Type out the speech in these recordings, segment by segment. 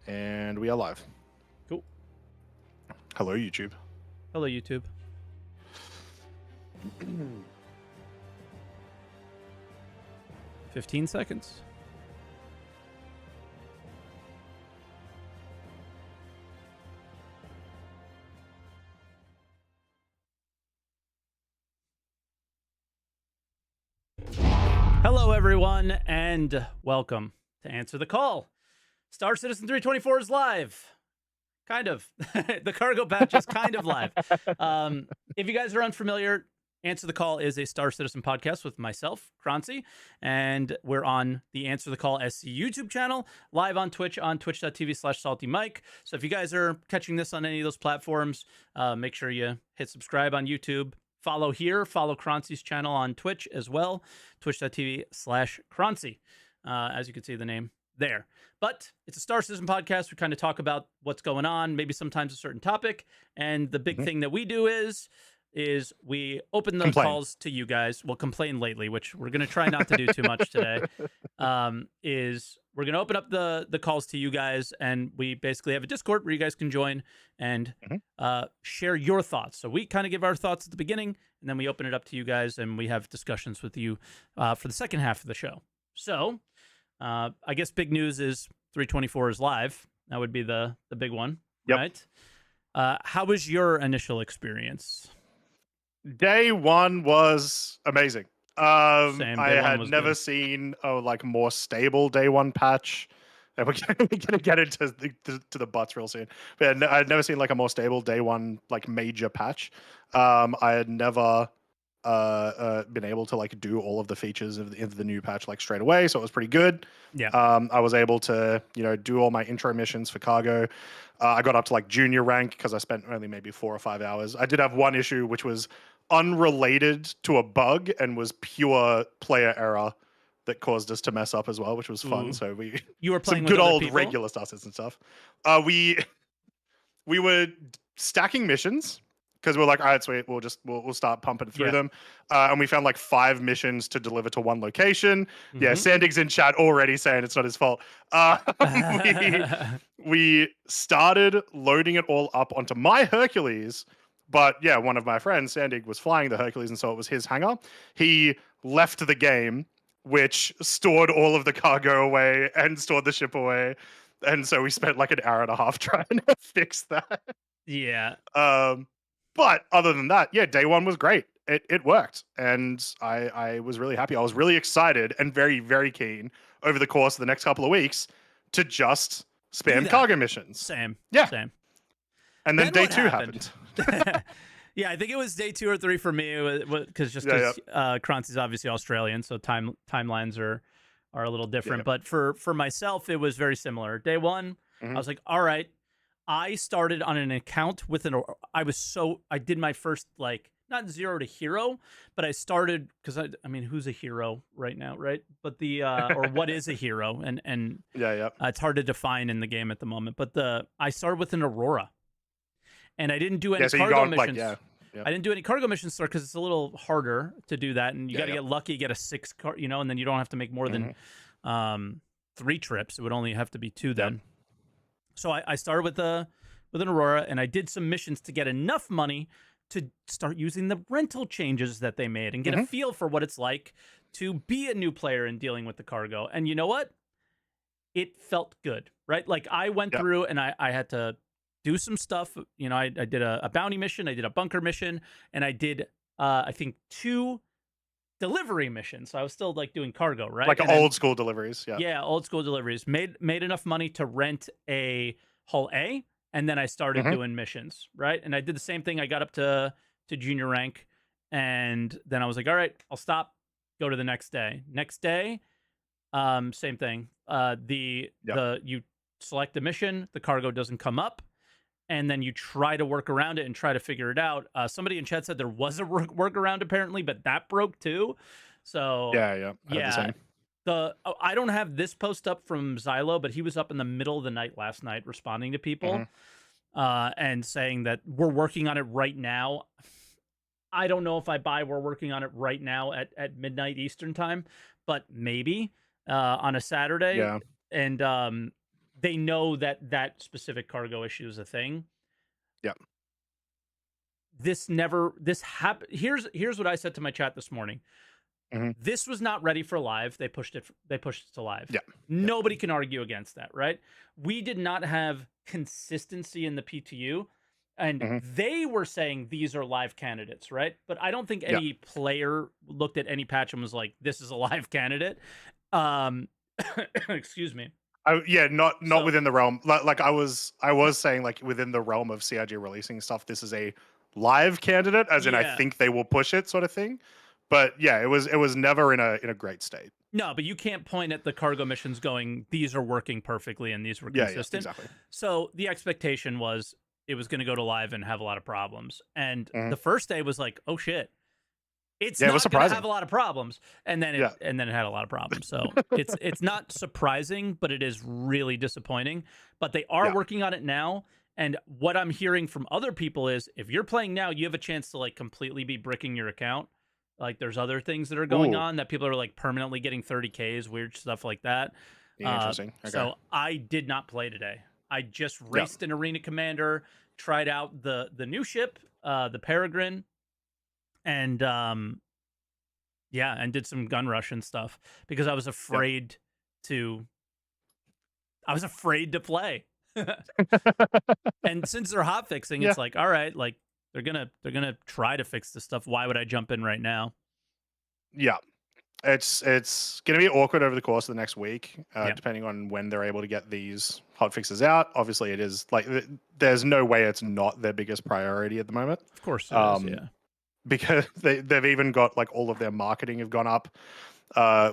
And we are live. Cool. Hello, YouTube. Hello, YouTube. $15. Hello, everyone, and welcome to Answer the Call. Star Citizen 324 is live. Kind of. The cargo patch is kind of live. If you guys are unfamiliar, Answer the Call is a Star Citizen podcast with myself, Croncy, and we're on the Answer the Call SC YouTube channel, live on Twitch, on twitch.tv/SaltEMike. So if you guys are catching this on any of those platforms, make sure you hit subscribe on YouTube. Follow here. Follow Croncy's channel on Twitch as well, twitch.tv/Croncy. As you can see the name there. But it's a Star Citizen podcast. We kind of talk about what's going on, maybe sometimes a certain topic. And the big thing that we do is we open the calls to you guys. We'll complain lately, which we're going to try not to do too much today. Is we're going to open up the calls to you guys, and we basically have a Discord where you guys can join and share your thoughts. So we kind of give our thoughts at the beginning, and then we open it up to you guys, and we have discussions with you for the second half of the show. So I guess big news is 324 is live. That would be the big one, right? How was your initial experience? Day one was amazing. Same. I had never seen a more stable day one patch. And we're gonna get into the butts real soon. But I'd never seen a more stable day one major patch. I had never been able to do all of the features of the new patch straight away, so it was pretty good. I was able to do all my intro missions for cargo. I got up to junior rank because I spent only maybe 4 or 5 hours. I did have one issue which was unrelated to a bug and was pure player error that caused us to mess up as well, which was fun. So you were playing some good with old people? Regular Star Citizen stuff. We were stacking missions because we're like, all right, sweet, we'll start pumping through them. And we found 5 missions to deliver to one location. Yeah, Sandig's in chat already saying it's not his fault. We started loading it all up onto my Hercules. But yeah, one of my friends, Sandig, was flying the Hercules, and so it was his hangar. He left the game, which stored all of the cargo away and stored the ship away. And so we spent an hour and a half trying to fix that. Yeah. But other than that, yeah, day one was great. It worked. And I was really happy. I was really excited and very, very keen over the course of the next couple of weeks to just spam cargo missions. Same. And then day two happened. Yeah, I think it was day 2 or 3 for me, because Croncy's obviously Australian, so timelines are a little different. But for myself, it was very similar. Day 1, I was like, all right. I started on an account with I did my first not 0 to hero, but I started because I mean, who's a hero right now, right? But or what is a hero, and it's hard to define in the game at the moment. But I started with an Aurora. And I didn't do any cargo missions. I didn't do any cargo missions because it's a little harder to do that, and you got to get lucky, get a 6 car, and then you don't have to make more than 3 trips. It would only have to be 2 then. So I started with an Aurora, and I did some missions to get enough money to start using the rental changes that they made and get a feel for what it's like to be a new player and dealing with the cargo. And you know what? It felt good, right? I went through and I had to do some stuff. I did a bounty mission, I did a bunker mission, and I did I think 2 delivery missions. So I was still doing cargo, right? Old school deliveries. Yeah, old school deliveries. Made enough money to rent a hull A, and then I started doing missions, right? And I did the same thing. I got up to junior rank, and then I was like, all right, I'll stop, go to the next day. Next day, same thing. You select the mission, the cargo doesn't come up, and then you try to work around it and try to figure it out. Somebody in chat said there was a workaround apparently, but that broke too. So yeah. I don't have this post up from Xylo, but he was up in the middle of the night last night responding to people and saying that we're working on it right now. I don't know if I buy we're working on it right now at midnight Eastern time, but maybe on a Saturday. Yeah. And they know that that specific cargo issue is a thing. Yeah. This happened. Here's what I said to my chat this morning. Mm-hmm. This was not ready for live. They pushed it to live. Yeah. Nobody can argue against that, right? We did not have consistency in the PTU, and they were saying these are live candidates, right? But I don't think any player looked at any patch and was like, this is a live candidate. Excuse me. Not within the realm. Like I was saying, like within the realm of CIG releasing stuff, this is a live candidate, as in I think they will push it, sort of thing. But yeah, it was never in a great state. No, but you can't point at the cargo missions going, these are working perfectly and these were consistent. Yeah, exactly. So the expectation was it was going to go to live and have a lot of problems. And the first day was like, oh shit. It's not going to have a lot of problems. And then it had a lot of problems. So it's not surprising, but it is really disappointing. But they are working on it now. And what I'm hearing from other people is if you're playing now, you have a chance to like completely be bricking your account. Like there's other things that are going on that people are like permanently getting 30Ks, weird stuff like that. Interesting. Okay. So I did not play today. I just raced an Arena Commander, tried out the new ship, the Peregrine, and and did some gun rush and stuff because I was afraid to play. And since they're hot fixing, it's like, all right, like they're gonna try to fix this stuff. Why would I jump in right now? Yeah, it's gonna be awkward over the course of the next week, depending on when they're able to get these hot fixes out. Obviously, it is like there's no way it's not their biggest priority at the moment. Of course, it is, yeah. Because they've even got like all of their marketing have gone up,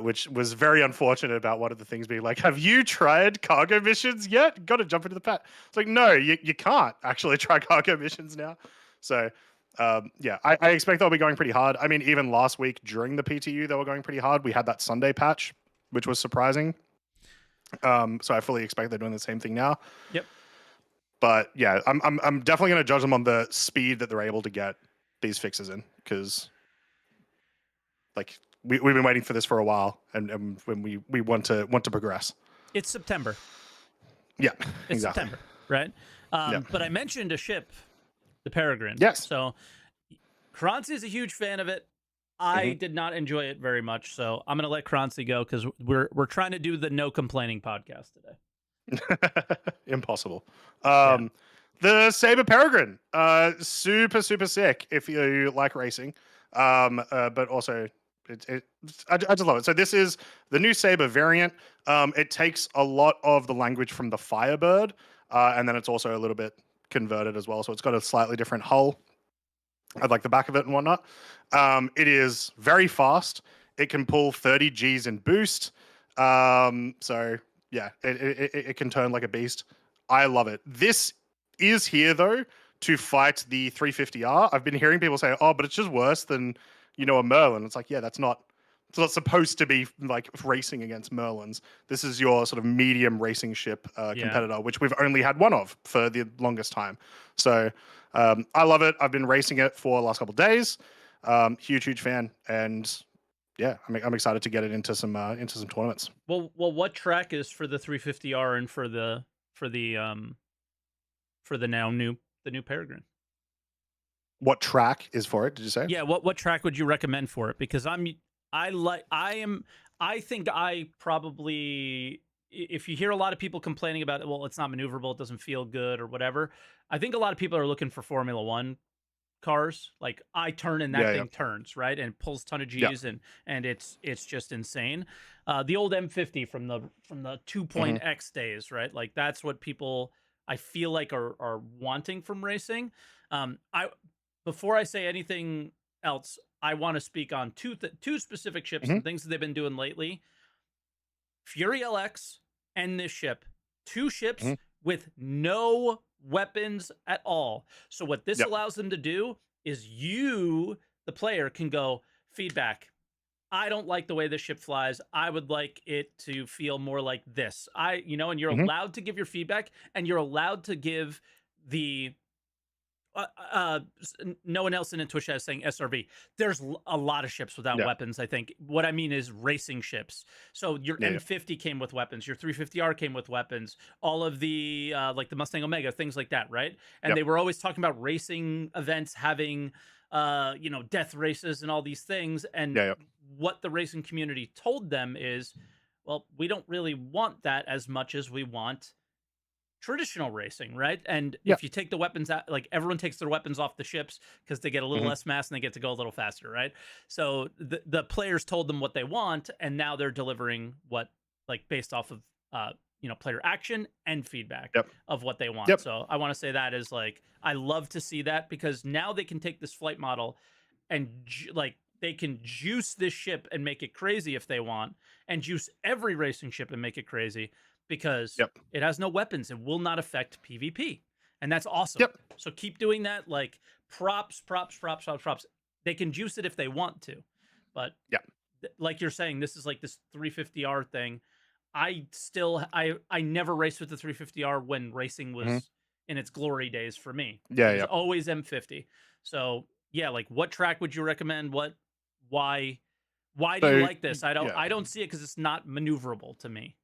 which was very unfortunate about one of the things being like, have you tried cargo missions yet? Got to jump into the pat. It's like, no, you can't actually try cargo missions now. So, I expect they'll be going pretty hard. I mean, even last week during the PTU, they were going pretty hard. We had that Sunday patch, which was surprising. So I fully expect they're doing the same thing now. Yep. But yeah, I'm definitely going to judge them on the speed that they're able to get these fixes in, because like we've been waiting for this for a while, and when we want to progress. It's September. Yeah, it's exactly. September, right? But I mentioned a ship, the Peregrine. Yes. So Croncy is a huge fan of it. I did not enjoy it very much, so I'm going to let Croncy go because we're trying to do the no complaining podcast today. Impossible. The Saber Peregrine, super sick if you like racing, but also I just love it. So this is the new Saber variant. It takes a lot of the language from the Firebird, and then it's also a little bit converted as well. So it's got a slightly different hull, like the back of it and whatnot. It is very fast. It can pull 30 Gs in boost. So yeah, it can turn like a beast. I love it. This is here though to fight the 350R. I've been hearing people say, "Oh, but it's just worse than a Merlin." It's like, yeah, it's not supposed to be like racing against Merlins. This is your sort of medium racing ship competitor, which we've only had one of for the longest time. So I love it. I've been racing it for the last couple of days. Huge fan, and yeah, I'm excited to get it into some tournaments. Well, what track is for the 350R and for the new Peregrine? What track is for it? Did you say? Yeah. What track would you recommend for it? Because I think I probably, if you hear a lot of people complaining about it, well, it's not maneuverable, it doesn't feel good or whatever. I think a lot of people are looking for Formula One cars. Like I turn and that thing turns, right? And pulls a ton of Gs and it's just insane. The old M50 from the 2.x days, right? Like that's what people I feel like are wanting from racing. Before I say anything else, I want to speak on two specific ships and things that they've been doing lately. Fury LX and this ship. Two ships with no weapons at all. So what this allows them to do is you, the player, can go feedback. I don't like the way this ship flies. I would like it to feel more like this. And you're allowed to give your feedback, and you're allowed to give the no one else in Twitch is saying SRV. There's a lot of ships without weapons. I think what I mean is racing ships. So your M50 came with weapons. Your 350R came with weapons. All of the like the Mustang Omega, things like that, right? And they were always talking about racing events having death races and all these things. And what the racing community told them is, well, we don't really want that as much as we want traditional racing, right? And if you take the weapons out, like everyone takes their weapons off the ships because they get a little less mass and they get to go a little faster, right? So the players told them what they want, and now they're delivering what, like, based off of player action and feedback of what they want. So I want to say that is, like, I love to see that, because now they can take this flight model and like they can juice this ship and make it crazy if they want, and juice every racing ship and make it crazy, because it has no weapons. It will not affect PvP. And that's awesome. So keep doing that. Like, props. They can juice it if they want to. But like you're saying, this is like this 350R thing. I never raced with the 350R when racing was in its glory days for me. It was always M50. So yeah, like, what track would you recommend? Why do you like this? I don't see it because it's not maneuverable to me.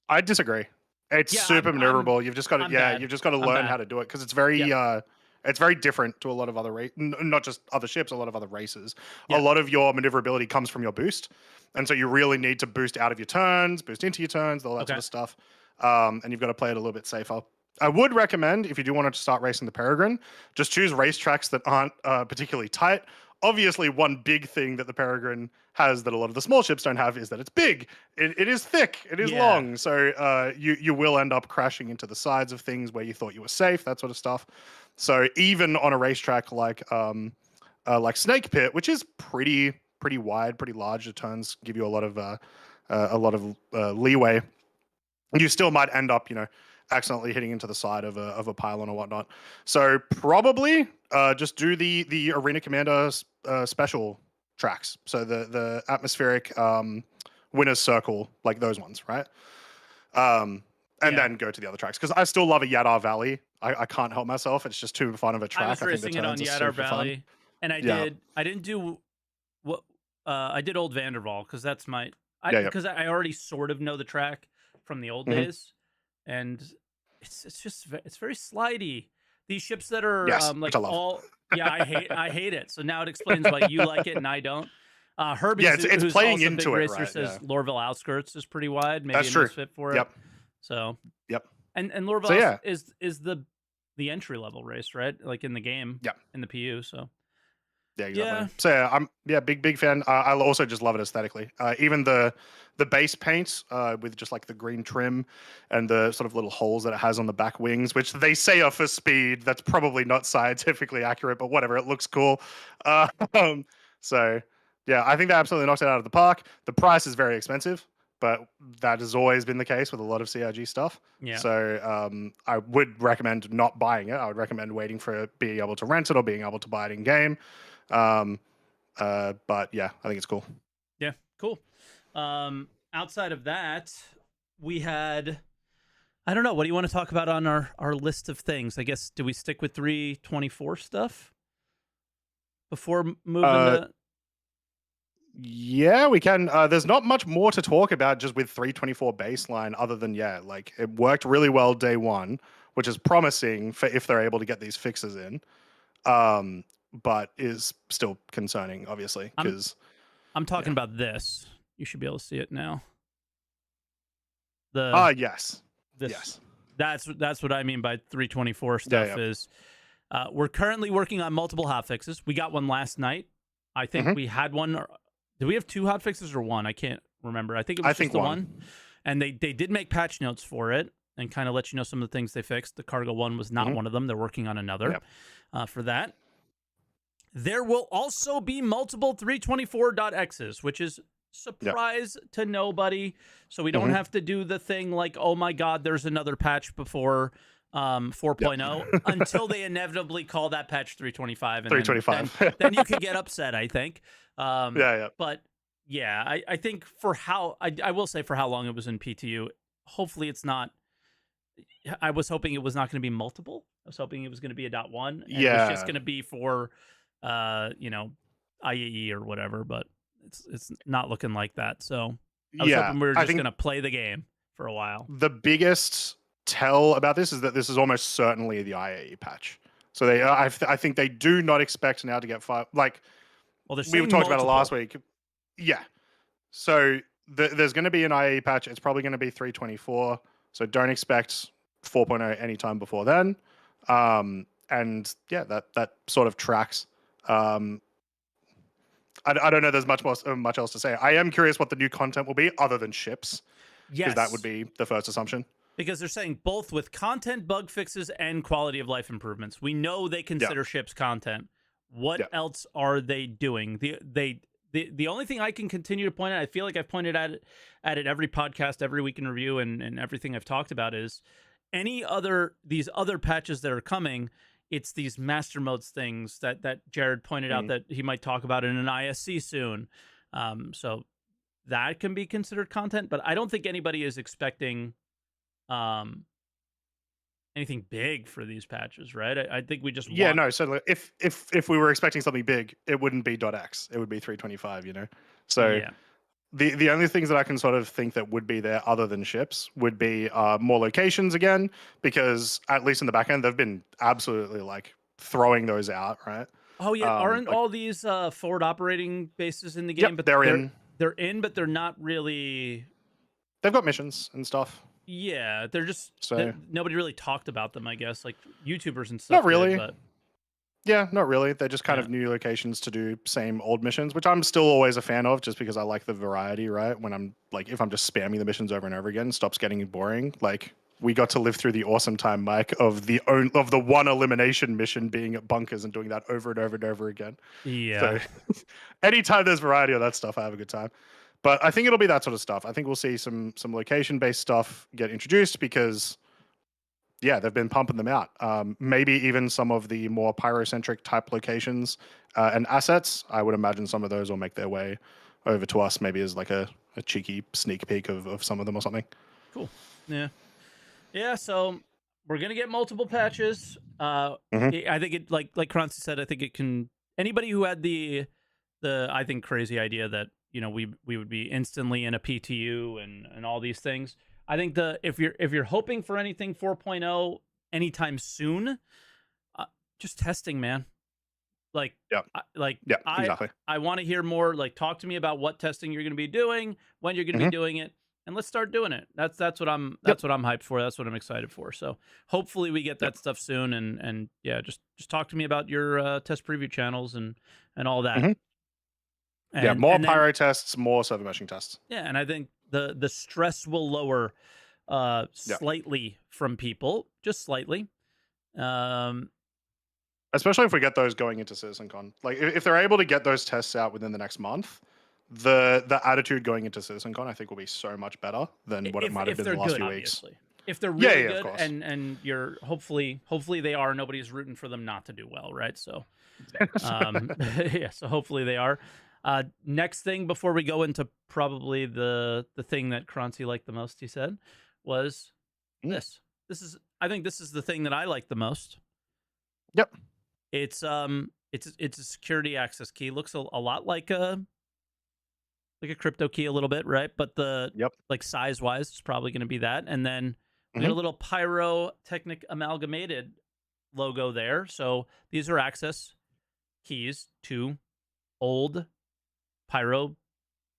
I disagree. It's super maneuverable. You've just got to learn how to do it, because it's very different to a lot of other not just other ships, a lot of other races. A lot of your maneuverability comes from your boost, and so you really need to boost out of your turns, boost into your turns, all that sort of stuff. And you've got to play it a little bit safer. I would recommend, if you do want to start racing the Peregrine, just choose racetracks that aren't particularly tight. Obviously, one big thing that the Peregrine has that a lot of the small ships don't have is that it's big. It is thick. It is long. So you will end up crashing into the sides of things where you thought you were safe, that sort of stuff. So even on a racetrack like Snake Pit, which is pretty wide, pretty large, the turns give you a lot of leeway. You still might end up, accidentally hitting into the side of a pylon or whatnot. So probably just do the Arena Commander special tracks. So the atmospheric winner's circle, like those ones, right? And then go to the other tracks, because I still love a Yadar Valley. I can't help myself. It's just too fun of a track. I was racing it on Yadar Valley, fun. And I didn't do what I did Old Vanderval, because that's because I already sort of know the track from the old days. And it's very slidey. These ships that are like all I hate it. So now it explains why you like it and I don't. Herbie, it's playing into it. Racer, says Lorville Outskirts is pretty wide. Maybe that's true. Fit for it. So and Lorville is the entry level race, right? Like in the game. In the PU. So. Yeah, exactly. So I'm big fan. I also just love it aesthetically. Even the base paint with just like the green trim and the sort of little holes that it has on the back wings, which they say are for speed. That's probably not scientifically accurate, but whatever. It looks cool. So yeah, I think that absolutely knocks it out of the park. The price is very expensive, but that has always been the case with a lot of CRG stuff. So I would recommend not buying it. I would recommend waiting for being able to rent it or being able to buy it in game. But yeah, I think it's cool. Yeah, cool. Outside of that, we had, I don't know, what do you want to talk about on our list of things? I guess, do we stick with 324 stuff before moving to? Yeah, we can. There's not much more to talk about just with 324 baseline other than, like, it worked really well day one, which is promising for if they're able to get these fixes in. But is still concerning, obviously, because I'm talking about this. You should be able to see it now. Yes. That's what I mean by 324 stuff. Is we're currently working on multiple hotfixes. We got one last night. I think we had one. Did we have two hotfixes or one? I can't remember. I think it was just the one. And they did make patch notes for it and kind of let you know some of the things they fixed. The cargo one was not one of them. They're working on another for that. There will also be multiple 324.x's, which is surprise to nobody. So we don't have to do the thing like, oh my God, there's another patch before 4.0 until they inevitably call that patch 325. And 325. Then you could get upset, I think. But I think for how, I will say for how long it was in PTU, hopefully it's not I was hoping it was not going to be multiple. I was hoping it was going to be a .1, and it was just Yeah. going to be for, IAE or whatever. But it's not looking like that. So I was Yeah. hoping we were I just think going to play the game for a while. the biggest tell about this is that this is almost certainly the IAE patch. So I think they do not expect now to get five. Like Well, they're we saying talked about it multiple. last week. Yeah. So there's going to be an IAE patch. It's probably going to be 3.24. So don't expect 4.0 anytime before then. And yeah, that sort of tracks. I don't know. There's much else to say. I am curious what the new content will be, other than ships, because that would be the first assumption. Because they're saying both with content, bug fixes, and quality of life improvements. We know they consider ships content. What else are they doing? The only thing I can continue to point out, I feel like I've pointed at it every podcast, every week in review, and everything I've talked about is these other patches that are coming. It's these master modes things that Jared pointed out that he might talk about in an ISC soon. So that can be considered content, but I don't think anybody is expecting anything big for these patches, right? I think we just no. So if we were expecting something big, it wouldn't be .x. It would be 325. So the only things that I can sort of think that would be there other than ships would be more locations again, because at least in the back end they've been absolutely like throwing those out, right? Oh yeah, aren't all these forward operating bases in the game? But they're in, but they're not really. They've got missions and stuff. Yeah, they're just nobody really talked about them. I guess like YouTubers and stuff. Not really. But yeah, not really. They're just kind of new locations to do same old missions, which I'm still always a fan of, just because I like the variety. Right? When I'm like, if I'm just spamming the missions over and over again, it stops getting boring. Like we got to live through the awesome time, Mike, of the one elimination mission being at bunkers and doing that over and over and over again. Yeah. So anytime there's variety of that stuff, I have a good time. But I think it'll be that sort of stuff. I think we'll see some location-based stuff get introduced because, yeah, they've been pumping them out. Maybe even some of the more pyrocentric type locations and assets. I would imagine some of those will make their way over to us, maybe as like a cheeky sneak peek of some of them or something. Cool. Yeah. Yeah, so we're going to get multiple patches. I think it, like Croncy said, I think it can... Anybody who had the I think, crazy idea that, we would be instantly in a PTU and all these things. I think if you're hoping for anything 4.0 anytime soon, just testing, man. Like, exactly. I want to hear more. Like, talk to me about what testing you're going to be doing, when you're going to be doing it, and let's start doing it. That's what I'm hyped for. That's what I'm excited for. So hopefully we get that stuff soon. And yeah, just talk to me about your test preview channels and all that. More pyro tests, more server meshing tests. Yeah, and I think the stress will lower slightly from people, just slightly. Especially if we get those going into CitizenCon. Like if they're able to get those tests out within the next month, the attitude going into CitizenCon I think will be so much better than what it might have been the last few weeks. If they're really good and you're hopefully they are, nobody's rooting for them not to do well, right? So so hopefully they are. Next thing before we go into probably the thing that Croncy liked the most, he said, was this. I think this is the thing that I like the most. Yep. It's a security access key. Looks a lot like a crypto key a little bit, right? But like size wise, it's probably going to be that. And then we got a little Pyrotechnic Amalgamated logo there. So these are access keys to old pyro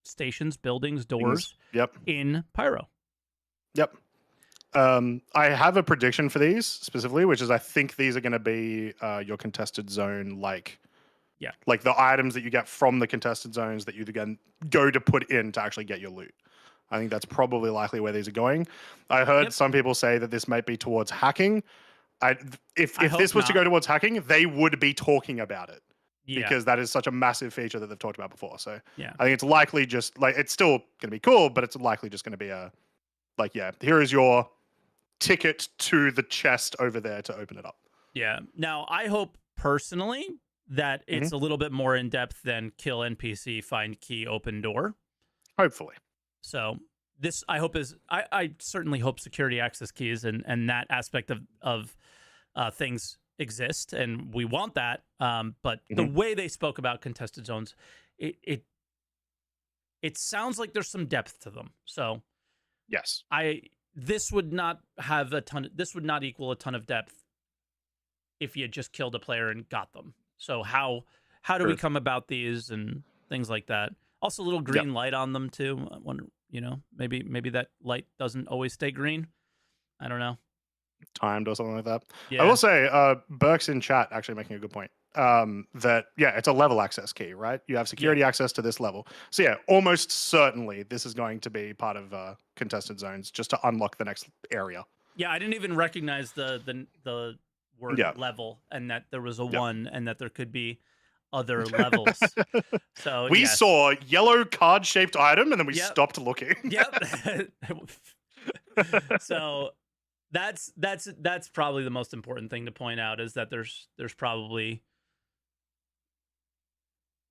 stations, buildings, doors. In pyro. Yep. I have a prediction for these specifically, which is I think these are going to be your contested zone, like the items that you get from the contested zones that you again go to put in to actually get your loot. I think that's probably likely where these are going. I heard some people say that this might be towards hacking. If this was to go towards hacking, they would be talking about it. Because that is such a massive feature that they've talked about before. So I think it's likely just like it's still going to be cool, but it's likely just going to be here is your ticket to the chest over there to open it up. Yeah. Now I hope personally that it's a little bit more in depth than kill NPC, find key, open door. Hopefully. So this I hope is I certainly hope security access keys and that aspect of things exist, and we want that. But the way they spoke about contested zones, it sounds like there's some depth to them. So yes, this would not have a ton. This would not equal a ton of depth if you had just killed a player and got them. So how do we come about these and things like that? Also, a little green light on them too. I wonder, maybe that light doesn't always stay green. I don't know. Timed or something like that. Yeah. I will say, Burke's in chat actually making a good point. That it's a level access key, right? You have security access to this level. So yeah, almost certainly this is going to be part of contested zones just to unlock the next area. Yeah, I didn't even recognize the word level, and that there was a 1 and that there could be other levels. So we saw yellow card shaped item and then we stopped looking. Yep. So that's probably the most important thing to point out, is that there's probably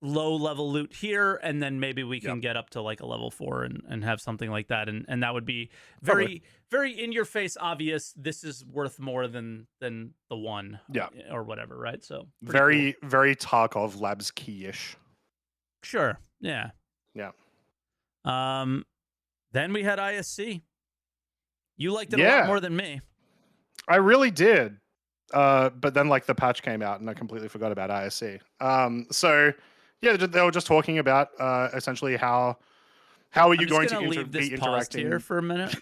low level loot here, and then maybe we can get up to like a level 4 and have something like that, and that would be very very in your face obvious. This is worth more than the 1 or whatever, right? So very cool. Very Tarkov Labs key-ish. Sure. Yeah. Then we had ISC. You liked it a lot more than me. I really did. But then like the patch came out and I completely forgot about ISC. So yeah, they were just talking about essentially how are you going to be interacting here for a minute?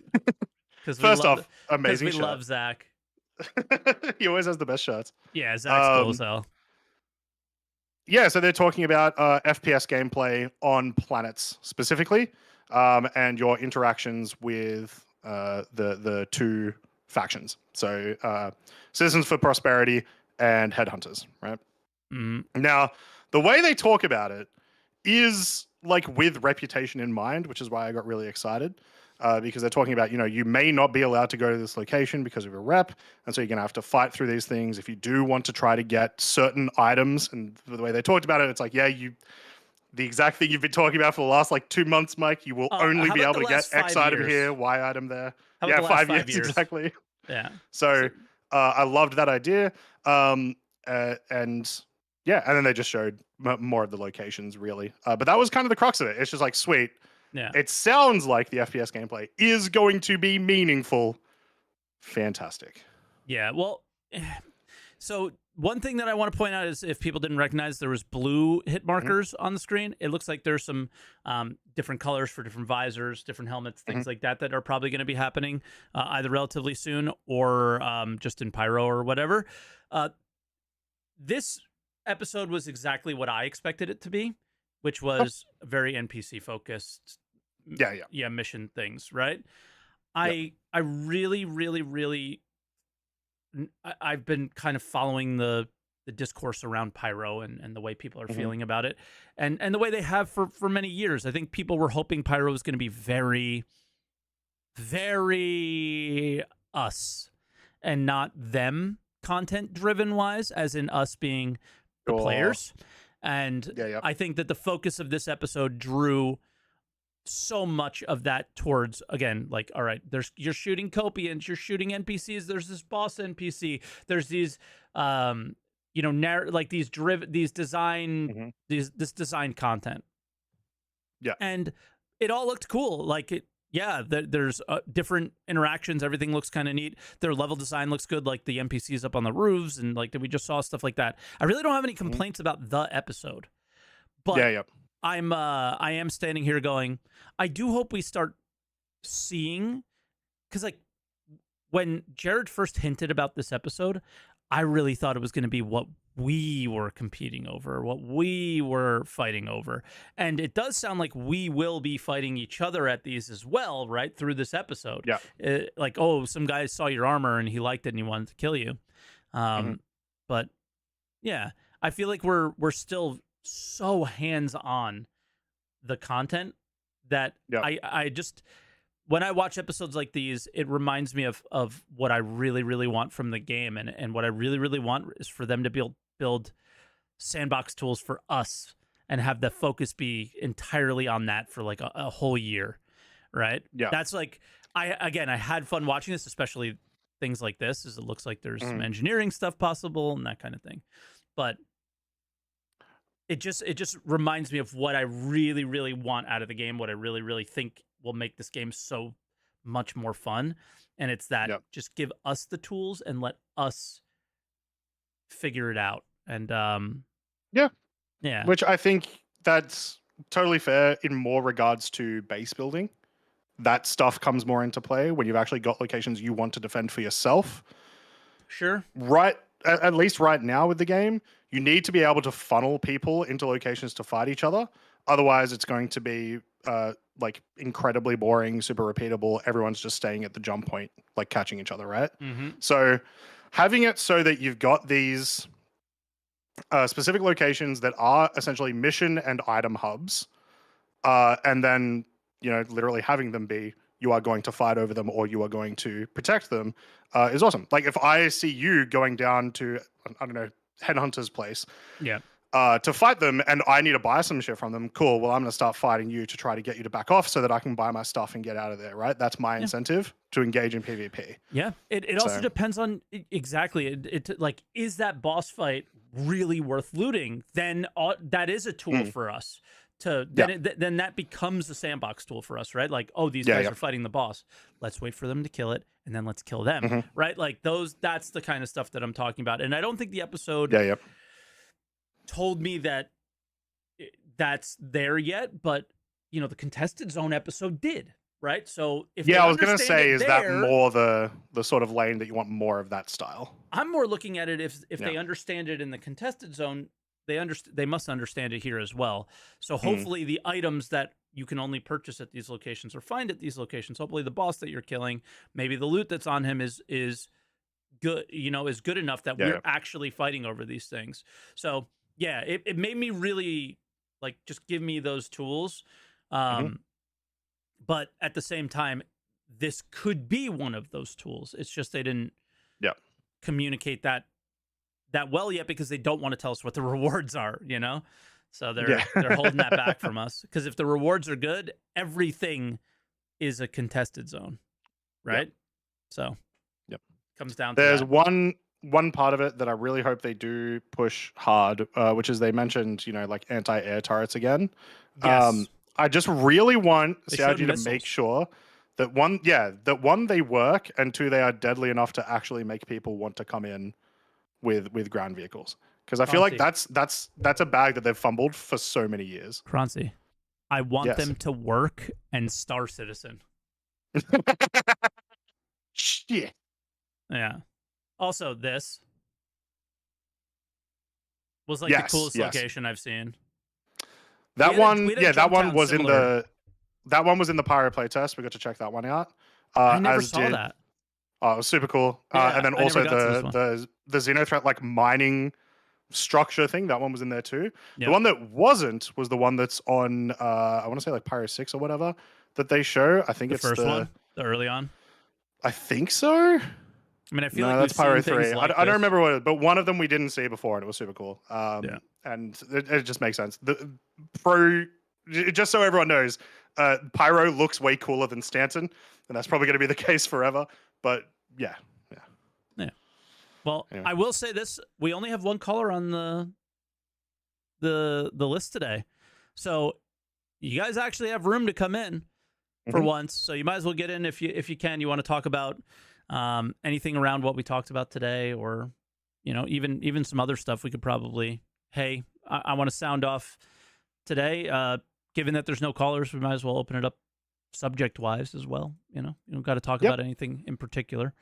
First off, amazing we shirt. love Zach. He always has the best shirts. Yeah, Zach's cool as hell. Yeah, so they're talking about FPS gameplay on planets specifically, and your interactions with the two factions. So Citizens for Prosperity and Headhunters, right? Mm-hmm. Now, the way they talk about it is like with reputation in mind, which is why I got really excited. Because they're talking about, you may not be allowed to go to this location because of a rep, and so you're going to have to fight through these things. If you do want to try to get certain items, and the way they talked about it, it's like, the exact thing you've been talking about for the last like 2 months, Mike, you will only be able to get X item here, Y item there. Yeah, 5 years exactly. Yeah. So I loved that idea. And then they just showed more of the locations, really. But that was kind of the crux of it. It's just like, sweet. Yeah. It sounds like the FPS gameplay is going to be meaningful. Fantastic. Yeah, well, so one thing that I want to point out is, if people didn't recognize, there was blue hit markers on the screen. It looks like there's some different colors for different visors, different helmets, things like that are probably going to be happening either relatively soon or just in Pyro or whatever. This episode was exactly what I expected it to be, which was very NPC focused. Yeah, mission things, right? I really, really, really, I've been kind of following the discourse around Pyro and the way people are feeling about it, and the way they have for many years. I think people were hoping Pyro was going to be very, very us and not them content driven wise, as in us being the players. And I think that the focus of this episode drew so much of that towards, again, like, all right, you're shooting Copians, you're shooting NPCs, there's this boss NPC, there's these this design content. Yeah. And it all looked cool. Like there's different interactions. Everything looks kind of neat. Their level design looks good, like the NPCs up on the roofs, and like we just saw stuff like that. I really don't have any complaints about the episode, but I am standing here going, I do hope we start seeing, because like when Jared first hinted about this episode, I really thought it was going to be what we were competing over, what we were fighting over. And it does sound like we will be fighting each other at these as well, right? Through this episode. Yeah. Like, oh, some guy saw your armor and he liked it and he wanted to kill you. But yeah, I feel like we're still so hands-on the content that I just, when I watch episodes like these, it reminds me of what I really, really want from the game. And what I really, really want is for them to build sandbox tools for us and have the focus be entirely on that for like a whole year, right? Yeah. That's like I had fun watching this, especially things like this, as it looks like there's some engineering stuff possible and that kind of thing. But it just reminds me of what I really, really want out of the game, what I really, really think will make this game so much more fun. And it's that just give us the tools and let us figure it out. And yeah. Which I think that's totally fair in more regards to base building. That stuff comes more into play when you've actually got locations you want to defend for yourself. Sure. Right. At least right now with the game, you need to be able to funnel people into locations to fight each other. Otherwise, it's going to be like incredibly boring, super repeatable. Everyone's just staying at the jump point, like catching each other, right? So having it so that you've got these specific locations that are essentially mission and item hubs, and then, you know, literally having them be you are going to fight over them or you are going to protect them is awesome. Like if I see you going down to, I don't know, Headhunter's place to fight them and I need to buy some shit from them, cool. Well, I'm going to start fighting you to try to get you to back off so that I can buy my stuff and get out of there, right? That's my incentive to engage in PvP. Yeah. It also depends on exactly. It like, is that boss fight really worth looting? Then that is a tool for us. Then that becomes a sandbox tool for us, right? Like, oh, these guys are fighting the boss. Let's wait for them to kill it, and then let's kill them, right? Like that's the kind of stuff that I'm talking about. And I don't think the episode told me that that's there yet, but you know, the contested zone episode did, right? So if I was gonna say, is that more the sort of lane that you want more of that style? I'm more looking at it if they understand it in the contested zone. They must understand it here as well. So hopefully the items that you can only purchase at these locations or find at these locations, hopefully the boss that you're killing, maybe the loot that's on him is good, you know, is good enough that we're actually fighting over these things. So yeah, it made me really like, just give me those tools. But at the same time, this could be one of those tools. It's just they didn't communicate that well yet because they don't want to tell us what the rewards are, you know? So they're holding that back from us. Because if the rewards are good, everything is a contested zone, right? So comes down to there's that. one part of it that I really hope they do push hard, which is they mentioned, you know, like anti-air turrets again. Yes. I just really want CIG to missiles. make sure that one, they work, and two, they are deadly enough to actually make people want to come in with ground vehicles, because I feel like that's a bag that they've fumbled for so many years. Croncy, I want them to work and Star Citizen. Shit. Yeah. Also, this was like the coolest location I've seen. That one was in the Pyro playtest. We got to check that one out. I never saw that. Oh, it was super cool. And then also the Xenothreat like mining structure thing, that one was in there too. Yep. The one that wasn't was the one that's on I want to say like Pyro 6 or whatever that they show. I think it's the first one, the early on. I think so. I mean, I feel like that's Pyro 3. Like I don't remember what it is, but one of them we didn't see before, and it was super cool. And it just makes sense. Just so everyone knows, Pyro looks way cooler than Stanton, and that's probably going to be the case forever. But yeah. Well, anyway. I will say this: we only have one caller on the list today, so you guys actually have room to come in for once. So you might as well get in if you can. You want to talk about anything around what we talked about today, or you know, even some other stuff. We could probably, hey, I want to sound off today. Given that there's no callers, we might as well open it up subject wise as well. You don't got to talk about anything in particular.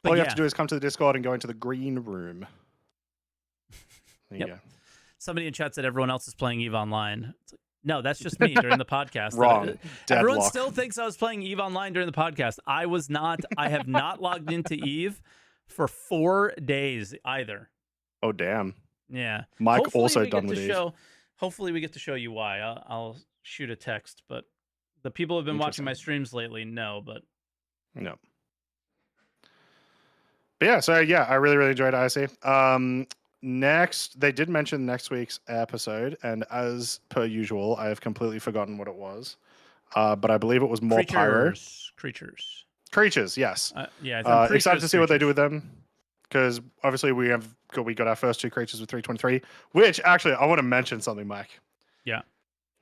All you have to do is come to the Discord and go into the green room. There you go. Somebody in chat said everyone else is playing EVE Online. It's like, no, that's just me during the podcast. Wrong. Everyone still thinks I was playing EVE Online during the podcast. I was not. I have not logged into EVE for 4 days either. Oh, damn. Yeah. Mike also done with EVE. Hopefully we get to show you why. I'll shoot a text, but the people who have been watching my streams lately know, but... No. But yeah, so yeah, I really, really enjoyed IC. Next, they did mention next week's episode, and as per usual, I have completely forgotten what it was. but I believe it was more pyro. Creatures, yes. Yeah, I'm pretty excited sure to see what they do with them, because obviously we got our first 2 creatures with 323. Which actually, I want to mention something, Mike. Yeah.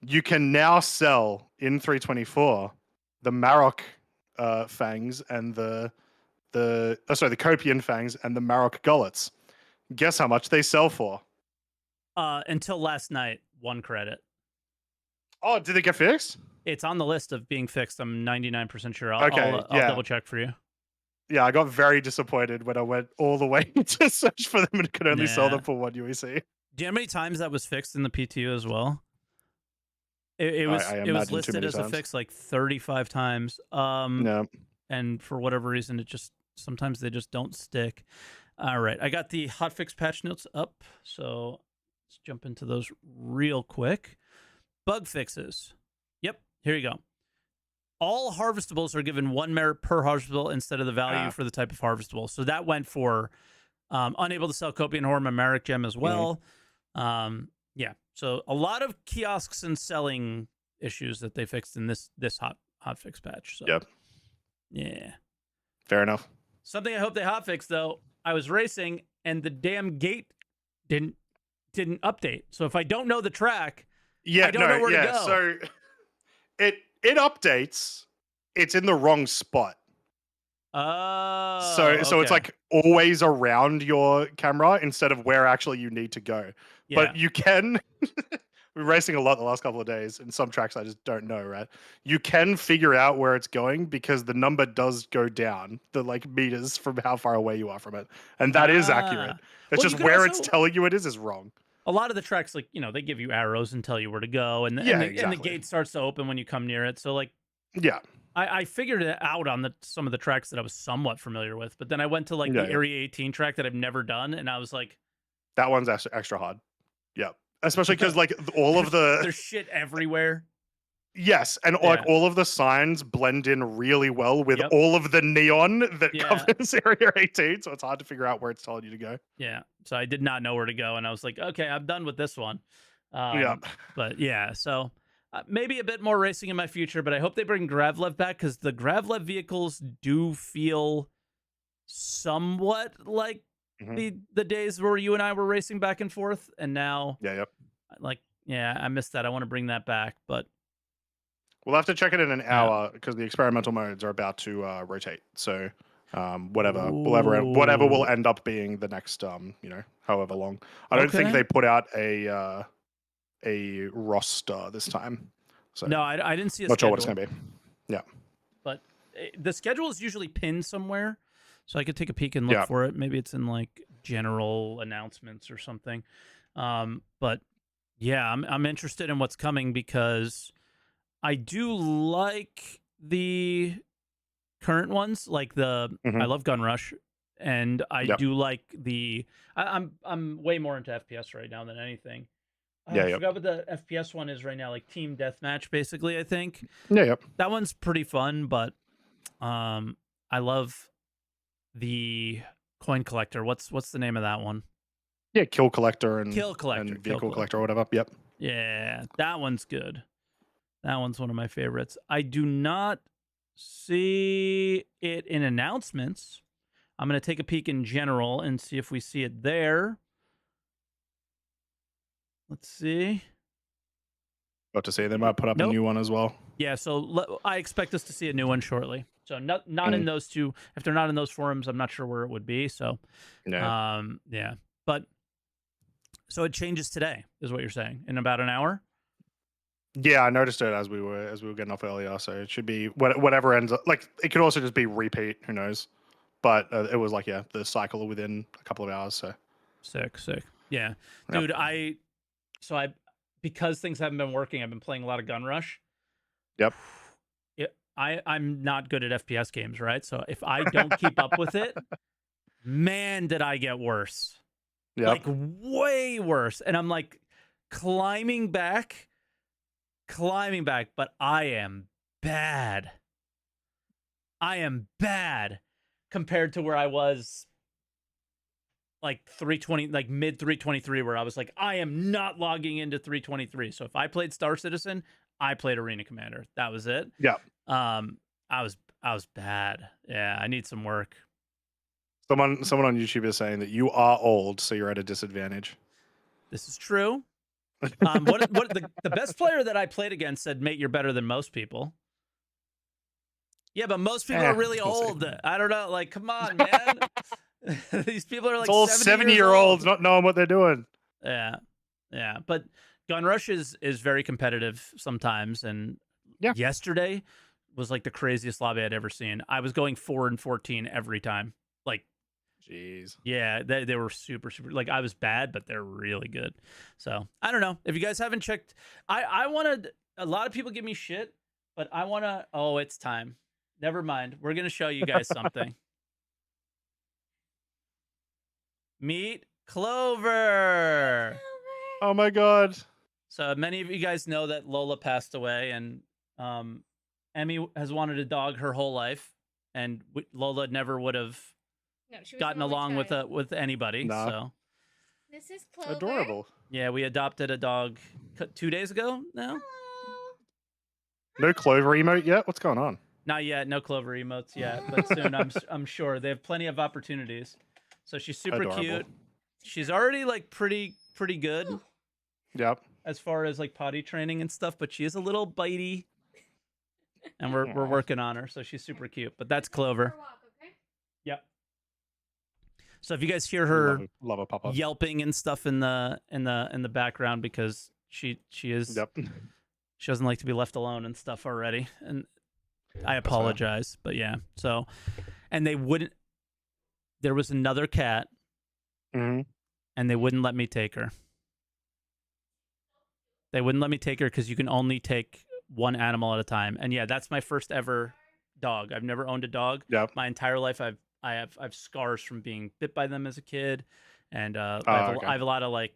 You can now sell in 324 the Marok fangs and the Copian fangs and the Marok gullets. Guess how much they sell for? Until last night, 1 credit. Oh, did it get fixed? It's on the list of being fixed. I'm 99% sure. I'll double check for you. Yeah, I got very disappointed when I went all the way to search for them and could only sell them for 1 UEC. Do you know how many times that was fixed in the PTU as well? It was listed as a fix like 35 times. No. And for whatever reason, sometimes they just don't stick. All right, I got the hotfix patch notes up, so let's jump into those real quick. Bug fixes. Yep, here you go. All harvestables are given 1 merit per harvestable instead of the value for the type of harvestable. So that went for unable to sell Copian Horn and Marek Gem as well. Yeah, so a lot of kiosks and selling issues that they fixed in this hotfix patch. So, yep. Yeah. Fair enough. Something I hope they hotfix though. I was racing and the damn gate didn't update. So if I don't know the track, I don't know where to go. So it updates. It's in the wrong spot. Oh. So it's like always around your camera instead of where actually you need to go. Yeah. But you can. We're racing a lot the last couple of days, and some tracks I just don't know, right? You can figure out where it's going because the number does go down, the like meters from how far away you are from it. And that is accurate. It's just where it's telling you it is wrong. A lot of the tracks, like, they give you arrows and tell you where to go, and the gate starts to open when you come near it. So, like, yeah. I figured it out on some of the tracks that I was somewhat familiar with, but then I went to like the Area 18 track that I've never done, and I was like, that one's extra hard. Yeah. Especially because like all of the there's shit everywhere. Yes, and like all of the signs blend in really well with all of the neon that covers Area 18, so it's hard to figure out where it's telling you to go. Yeah, so I did not know where to go, and I was like, okay, I'm done with this one. But yeah, so maybe a bit more racing in my future, but I hope they bring Gravlev back because the Gravlev vehicles do feel somewhat like the days where you and I were racing back and forth, and now I missed that. I want to bring that back, but we'll have to check it in an hour because the experimental modes are about to rotate. So whatever will end up being the next however long. I don't think they put out a roster this time. So no, I didn't see a not schedule. Sure what it's gonna be. Yeah, but the schedule is usually pinned somewhere. So I could take a peek and look for it. Maybe it's in like general announcements or something. But yeah, I'm interested in what's coming because I do like the current ones, like I love Gun Rush, and I do like I'm way more into FPS right now than anything. I forgot what the FPS one is right now, like Team Deathmatch, basically. I think. That one's pretty fun, but I love the coin collector. What's the name of that one? Yeah, Kill Collector and Vehicle Collector or whatever. Yep. Yeah, that one's good. That one's one of my favorites. I do not see it in announcements. I'm going to take a peek in general and see if we see it there. Let's see. About to say they might put up a new one as well. Yeah, so I expect us to see a new one shortly. So not in those two. If they're not in those forums, I'm not sure where it would be. So, yeah. But so it changes today, is what you're saying, in about an hour. Yeah, I noticed it as we were getting off earlier. So it should be whatever ends up. Like it could also just be repeat. Who knows? But it was like the cycle within a couple of hours. So sick. Yeah, dude. Because things haven't been working, I've been playing a lot of Gun Rush. Yep. I'm not good at FPS games, right? So if I don't keep up with it, man, did I get worse. Yep. Like way worse. And I'm like climbing back, but I am bad. Compared to where I was like 320, like mid 323, where I was like, I am not logging into 323. So if I played Star Citizen, I played Arena Commander. That was it. Yeah. I was bad. Yeah, I need some work. Someone on YouTube is saying that you are old, so you're at a disadvantage. This is true. What the best player that I played against said, "Mate, you're better than most people." Yeah, but most people are really old. I don't know. Like, come on, man. These people are like all 70-year-olds not knowing what they're doing. Yeah, yeah. But Gun Rush is very competitive sometimes, and yesterday was like the craziest lobby I'd ever seen. I was going 4-14 every time. Like, jeez. Yeah, they were super. Like, I was bad, but they're really good. So I don't know if you guys haven't checked. I wanted a lot of people give me shit, but I want to. Oh, it's time. Never mind. We're gonna show you guys something. Meet Clover. Oh my god. So many of you guys know that Lola passed away, and Emmy has wanted a dog her whole life, and Lola never would have gotten along with anybody. Nah. So this is Clover. Adorable. Yeah, we adopted a dog 2 days ago now. Hello. No Clover emote yet? What's going on? Not yet. No Clover emotes yet, but soon I'm sure they have plenty of opportunities. So she's super cute. She's already like pretty good. Yep. As far as like potty training and stuff, but she is a little bitey, and we're working on her. So she's super cute. But that's Clover. Yep. So if you guys hear her love a pop-up yelping and stuff in the background, because she is she doesn't like to be left alone and stuff already, and I apologize, but yeah. So, and they wouldn't. There was another cat, and they wouldn't let me take her. They wouldn't let me take her because you can only take one animal at a time. And yeah, that's my first ever dog. I've never owned a dog. Yep. My entire life, I have scars from being bit by them as a kid, and I have a lot of like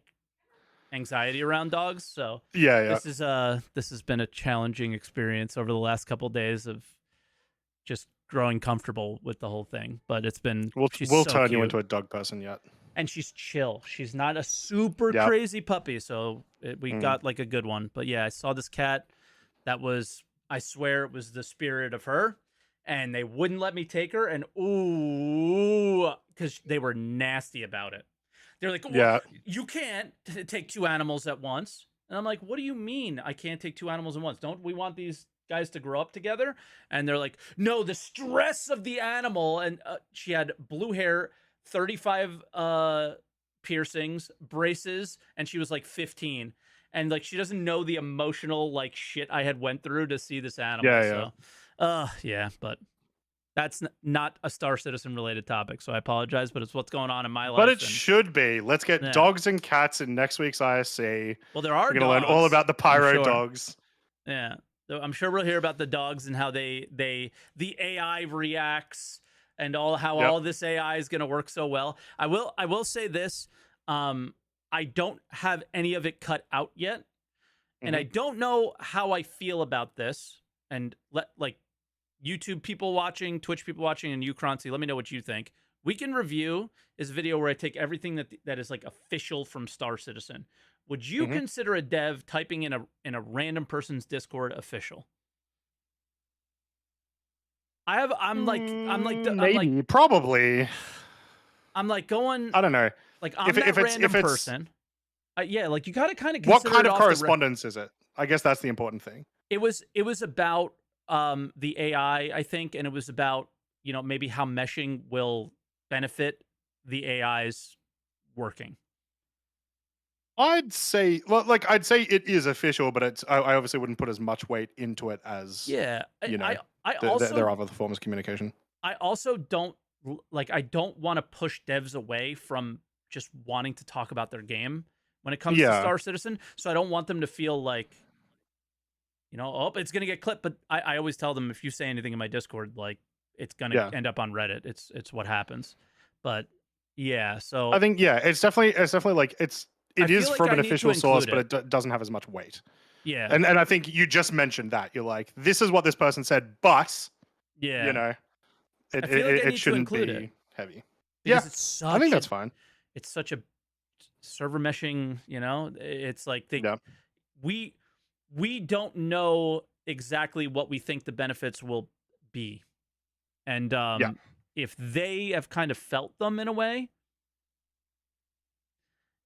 anxiety around dogs. So this has been a challenging experience over the last couple of days of just growing comfortable with the whole thing. But it's been we'll so turn cute. you into a dog person yet. And she's chill. She's not a super crazy puppy, so we got like a good one. But yeah, I saw this cat that was, I swear it was the spirit of her, and they wouldn't let me take her, and because they were nasty about it. They're like, well, you can't take two animals at once. And I'm like, what do you mean I can't take two animals at once? Don't we want these guys to grow up together? And they're like, no, the stress of the animal. And she had blue hair, 35 piercings, braces, and she was like 15. And like, she doesn't know the emotional like shit I had went through to see this animal. But that's not a Star Citizen related topic, so I apologize, but it's what's going on in my life. But it should be. Let's get dogs and cats in next week's ISC. Well, there are. We're gonna learn all about the pyro dogs. Yeah, so I'm sure we'll hear about the dogs and how the AI reacts and how all this AI is going to work so well. I will say this. I don't have any of it cut out yet, and I don't know how I feel about this. And YouTube people watching, Twitch people watching, and you, Croncy, let me know what you think. Weekend Review is a video where I take everything that is like official from Star Citizen. Would you consider a dev typing in a random person's Discord official? Probably. I'm like going. I don't know. Like I'm that random person. Yeah, like you gotta kind of. What kind of correspondence is it? I guess that's the important thing. It was about the AI, I think, and it was about maybe how meshing will benefit the AI's working. I'd say it is official, but I obviously wouldn't put as much weight into it as there are other forms of communication. I also don't want to push devs away from just wanting to talk about their game when it comes to Star Citizen. So I don't want them to feel like, it's gonna get clipped. But I always tell them, if you say anything in my Discord, like it's gonna end up on Reddit. It's what happens. But yeah, so I think it's definitely like it is from an official source, but it doesn't have as much weight. Yeah, and I think you just mentioned that. You're like, this is what this person said, but it shouldn't be heavy. Because I think that's fine. It's such a server meshing. It's like we don't know exactly what we think the benefits will be. And if they have kind of felt them in a way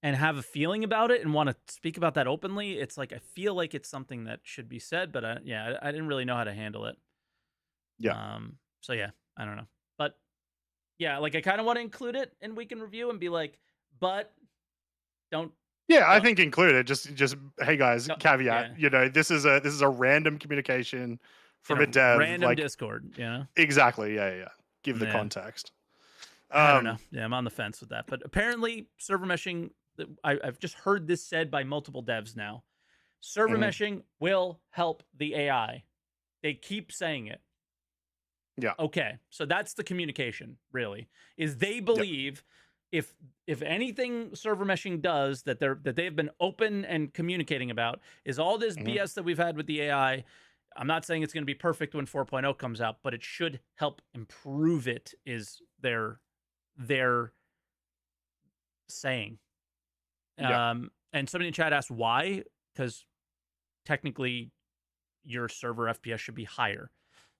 and have a feeling about it and want to speak about that openly, it's like I feel like it's something that should be said, but I didn't really know how to handle it. Yeah. So yeah, I don't know. But yeah, like I kind of want to include it in Week in Review and be like, but don't. Yeah, I think include it. Just hey guys, caveat. Yeah. You know, this is a random communication from a dev, random like Discord. You know, exactly. Yeah. Give the context. I don't know. Yeah, I'm on the fence with that. But apparently, server meshing. I've just heard this said by multiple devs now. Server meshing will help the AI. They keep saying it. Yeah. Okay, so that's the communication. Really, is they believe if anything server meshing does that they've been open and communicating about is all this BS that we've had with the AI. I'm not saying it's going to be perfect when 4.0 comes out, but it should help improve it. Is their saying. And somebody in chat asked why, because technically your server FPS should be higher.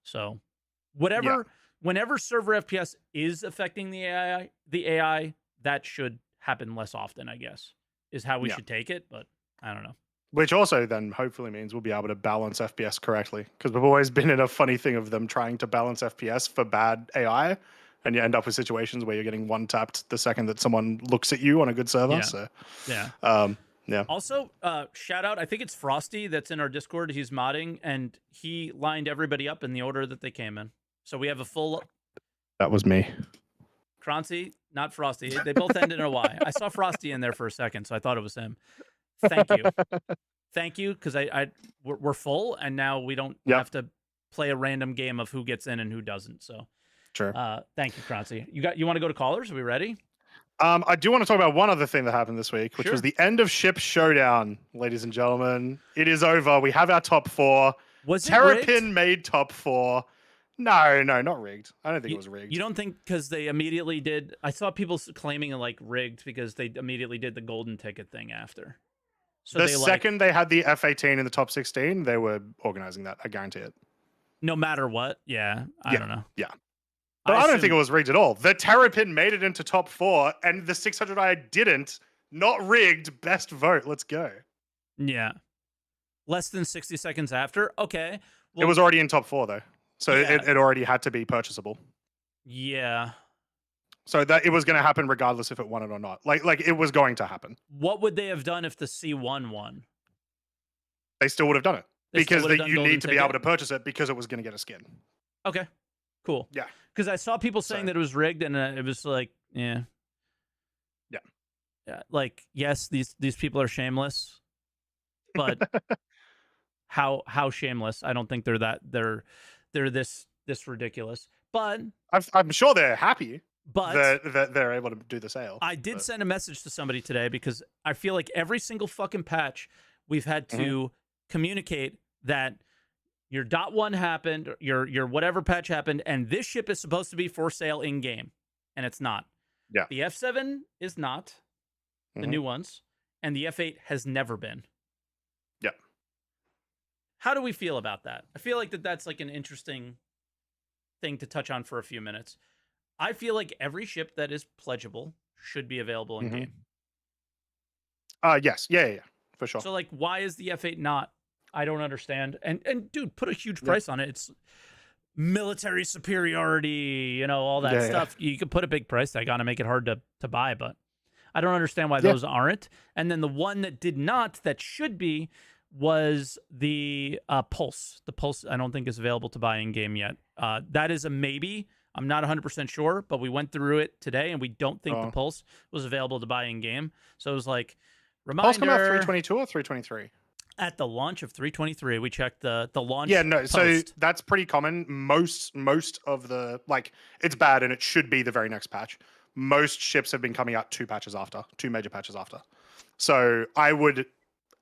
So whenever server FPS is affecting the AI, that should happen less often, I guess, is how we should take it. But I don't know. Which also then hopefully means we'll be able to balance FPS correctly, because we've always been in a funny thing of them trying to balance FPS for bad AI, and you end up with situations where you're getting one tapped the second that someone looks at you on a good server. Yeah. So yeah. Also, shout out, I think it's Frosty that's in our Discord. He's modding, and he lined everybody up in the order that they came in. So we have a full... That was me. Croncy, not Frosty. They both ended in a Y. I saw Frosty in there for a second, so I thought it was him. Thank you. Thank you, because we're full, and now we don't have to play a random game of who gets in and who doesn't. So, sure. Thank you, Croncy. You want to go to callers? Are we ready? I do want to talk about one other thing that happened this week, which was the end of Ship Showdown, ladies and gentlemen. It is over. We have our top 4. Was Terrapin made top 4. No, not rigged. I don't think it was rigged. You don't think because they immediately did... I saw people claiming like rigged because they immediately did the golden ticket thing after. So the second they had the F18 in the top 16, they were organizing that. I guarantee it. No matter what. Yeah. I don't know. Yeah. But I don't think it was rigged at all. The Terrapin made it into top 4, and the 600i didn't. Not rigged. Best vote. Let's go. Yeah. Less than 60 seconds after? Okay. Well, it was already in top 4, though. So it already had to be purchasable. Yeah. So that it was going to happen regardless if it won it or not. Like it was going to happen. What would they have done if the C1 won? They still would have done it. Because you need to be able to purchase it because it was going to get a skin. Okay. Cool. Yeah. Because I saw people saying that it was rigged, and it was like, yeah. Like, yes, these people are shameless, but how shameless? I don't think they're this ridiculous. But I'm sure they're happy. But that they're able to do the sale. I did send a message to somebody today because I feel like every single fucking patch we've had to communicate that your .1 happened, your whatever patch happened, and this ship is supposed to be for sale in game, and it's not. Yeah. The F7 is not, the new ones, and the F8 has never been. Yeah. How do we feel about that? I feel like that's like an interesting thing to touch on for a few minutes. I feel like every ship that is pledgeable should be available in game. Yes. Yeah, for sure. So like, why is the F8 not? I don't understand. And dude, put a huge price on it. It's military superiority, all that stuff. You could put a big price tag on and make it hard to buy, but I don't understand why those aren't. And then the one that did not, that should be, was the Pulse. The Pulse, I don't think is available to buy in game yet. That is a maybe. I'm not 100% sure, but we went through it today, and we don't think the Pulse was available to buy in game. So it was like, reminder. Pulse come out 322 or 323? At the launch of 323, we checked the launch. Yeah, no. Post. So that's pretty common. Most of the it's bad, and it should be the very next patch. Most ships have been coming out 2 major patches after. So I would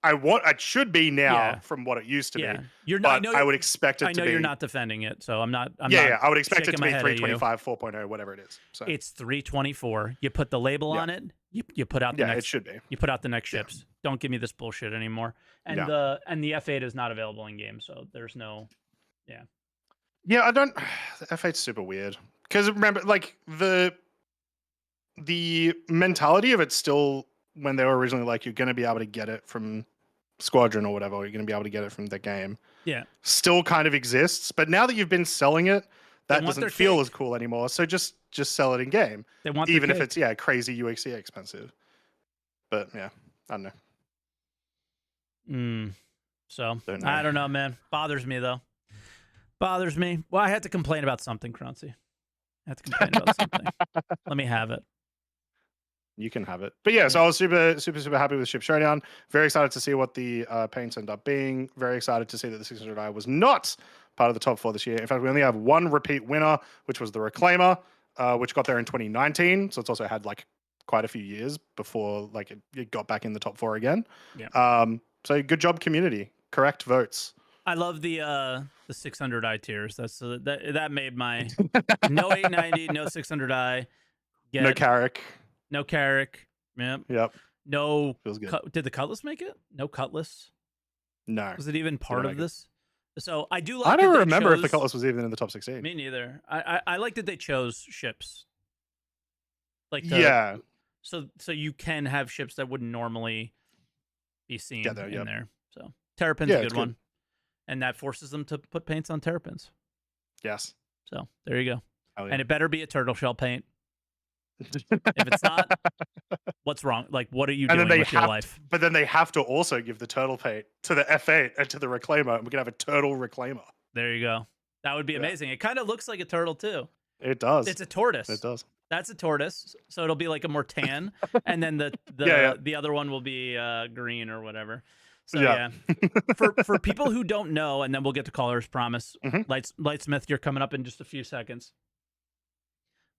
it should be now Yeah. from what it used to be. You're not. But I would expect it I to know be. you're not defending it, so I'm not. I would expect it to shaking my be head at you. 325, 4.0, whatever it is. So It's 324. You put the label on it. You put out the next. it should be. You put out the next ships. Don't give me this bullshit anymore. And the F8 is not available in game, so there's no. Yeah. Yeah, I don't. The F8's super weird because remember, like the mentality of it still when they were originally like you're going to be able to get it from Squadron or whatever, or you're going to be able to get it from the game. Yeah. Still kind of exists, but now that you've been selling it, that doesn't feel as cool anymore. So just sell it in game. They want even if it's crazy UXC expensive. But yeah, I don't know. So I don't know, man. Bothers me though. Bothers me. Well, I had to complain about something, Croncy. I had to complain about something. Let me have it. You can have it. But yeah, so I was super happy with Ship Showdown. Very excited to see what the paints end up being. Very excited to see that the 600i was not part of the top 4 this year. In fact, we only have one repeat winner, which was the Reclaimer, which got there in 2019. So it's also had like quite a few years before like it got back in the top 4 again. Yeah. So good job, community. Correct votes. I love the 600i tiers. That made my no 890, no 600i. No Carrick. No Carrick. Yep. No. Feels good. Did the Cutlass make it? No Cutlass. No. Was it even part of this? So I do like. I don't remember if the Cutlass was even in the top 16. Me neither. I like that they chose ships. Like So you can have ships that wouldn't normally be seen in there. So Terrapin's a good one. And that forces them to put paints on Terrapins. Yes. So there you go. Oh, yeah. And it better be a turtle shell paint. If it's not, what's wrong? Like, what are you doing with your life? But then they have to also give the turtle paint to the F8 and to the Reclaimer, and we can have a turtle Reclaimer. There you go. That would be amazing. It kind of looks like a turtle too. It does. It's a tortoise. It does. That's a tortoise, so it'll be like a more tan, and then the other one will be green or whatever. So yeah, for people who don't know, and then we'll get to callers. Promise, Lightsmith, you're coming up in just a few seconds.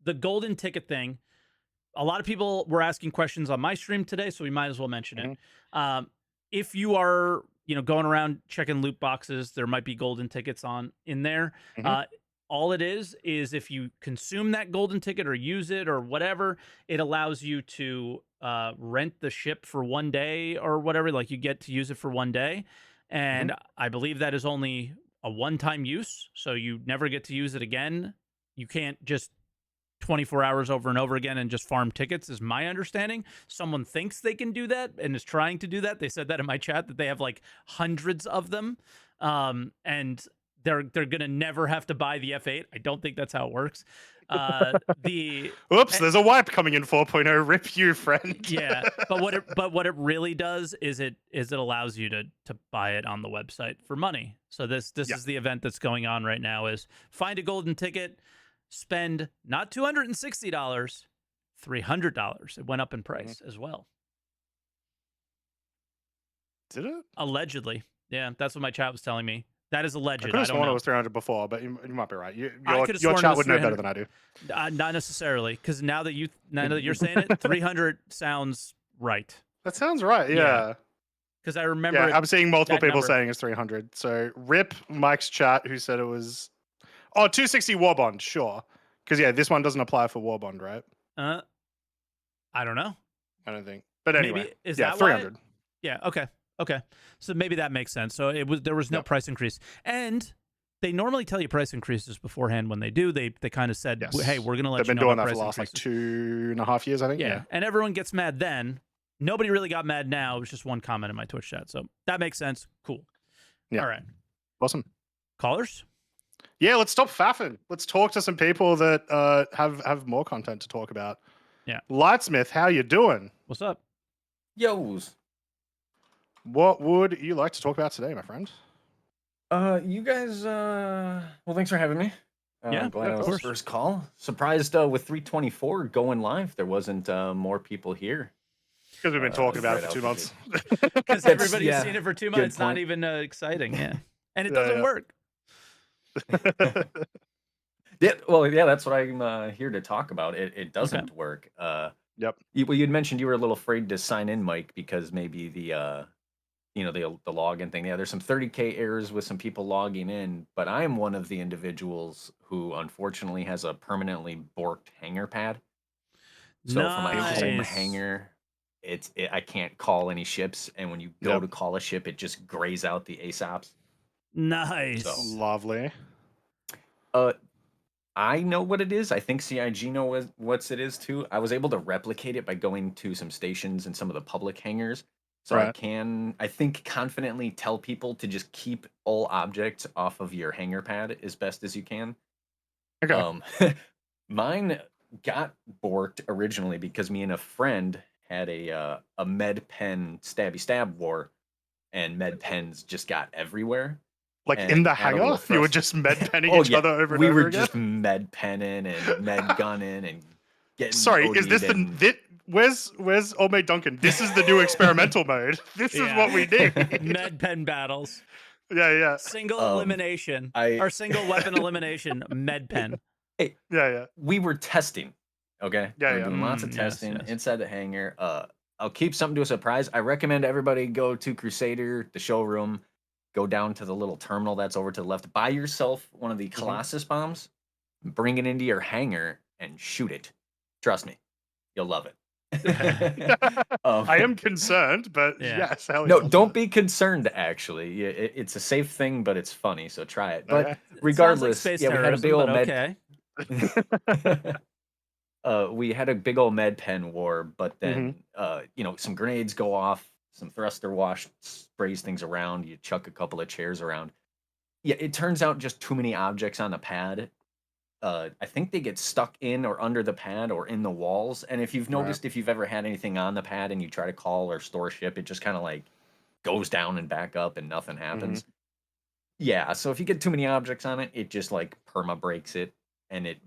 The golden ticket thing. A lot of people were asking questions on my stream today, so we might as well mention it. If you are, going around checking loot boxes, there might be golden tickets in there. All it is if you consume that golden ticket or use it or whatever, it allows you to rent the ship for 1 day or whatever. Like you get to use it for 1 day, and I believe that is only a one-time use, so you never get to use it again. You can't just 24 hours over and over again and just farm tickets is my understanding. Someone thinks they can do that and is trying to do that. They said that in my chat that they have like hundreds of them. And they're going to never have to buy the F8. I don't think that's how it works. Oops, there's a wipe coming in 4.0. Rip you, friend. Yeah. But what it really does is it allows you to buy it on the website for money. So this is the event that's going on right now is find a golden ticket. Spend not $260, $300. It went up in price as well. Did it? Allegedly. Yeah, that's what my chat was telling me. That is alleged. I could have sworn it was 300 before, but you might be right. Your chat would know better than I do. Not necessarily, because now that you're saying it, 300 sounds right. That sounds right, yeah. Because I remember. Yeah, I'm seeing multiple people saying it's 300. So rip Mike's chat who said it was. Oh, 260 Warbond, sure. Because, this one doesn't apply for Warbond, right? I don't know. I don't think. But anyway, maybe, is that 300. Yeah, okay. So maybe that makes sense. So there was no price increase. And they normally tell you price increases beforehand when they do. They kind of said, hey, we're going to let you know. They've been doing that for the last like 2.5 years, I think. Yeah, and everyone gets mad then. Nobody really got mad now. It was just one comment in my Twitch chat. So that makes sense. Cool. Yeah. All right. Awesome. Callers? Yeah, let's stop faffing. Let's talk to some people that have more content to talk about. Yeah. Lightsmith, how you doing? What's up? Yo's. What would you like to talk about today, my friend? You guys, well, thanks for having me. Yeah, glad I was the first call. Surprised with 324 going live, there wasn't more people here. Because we've been talking about it for 2 months. Because everybody's seen it for 2 months. It's not even exciting. Yeah. And it doesn't work. Yeah, that's what I'm here to talk about. It doesn't work. Yep. You'd mentioned you were a little afraid to sign in, Mike, because maybe the the login thing. Yeah, there's some 30K errors with some people logging in, but I'm one of the individuals who unfortunately has a permanently borked hanger pad. So for my home Nice. hanger, I can't call any ships, and when you go to call a ship, it just grays out the ASAPs. Nice. So, Lovely. I know what it is. I think CIG know what it is too. I was able to replicate it by going to some stations and some of the public hangars. So Right. I think, confidently tell people to just keep all objects off of your hanger pad as best as you can. Okay. Mine got borked originally because me and a friend had a med pen stabby stab war, and med pens just got everywhere. Like And in the add a little hangar, you were thrust. just med penning Oh each yeah, other over and we over were again. just med penning and med gunning and getting. Sorry, is this OD'd and... where's Old Mate Duncan? This is the new experimental mode. This is what we need. Med pen battles. Yeah. Single elimination or single weapon elimination. Med pen. Hey, yeah. We were testing. Okay. Yeah, We're doing lots of yes, testing yes. inside the hangar. I'll keep something to a surprise. I recommend everybody go to Crusader, the showroom, go down to the little terminal that's over to the left. Buy yourself one of the Colossus bombs, bring it into your hangar, and shoot it. Trust me, you'll love it. I am concerned, but yes. Hell No, yeah. don't be concerned. Actually, it's a safe thing, but it's funny. So try it. But Okay. regardless, like we had a big old med. okay. We had a big old med pen war, but then some grenades go off, some thruster wash sprays things around, you chuck a couple of chairs around. Yeah, it turns out just too many objects on the pad. I think they get stuck in or under the pad or in the walls. And if you've noticed, if you've ever had anything on the pad and you try to call or store ship, it just kind of like goes down and back up and nothing happens. Yeah, so if you get too many objects on it, it just like perma breaks it. And it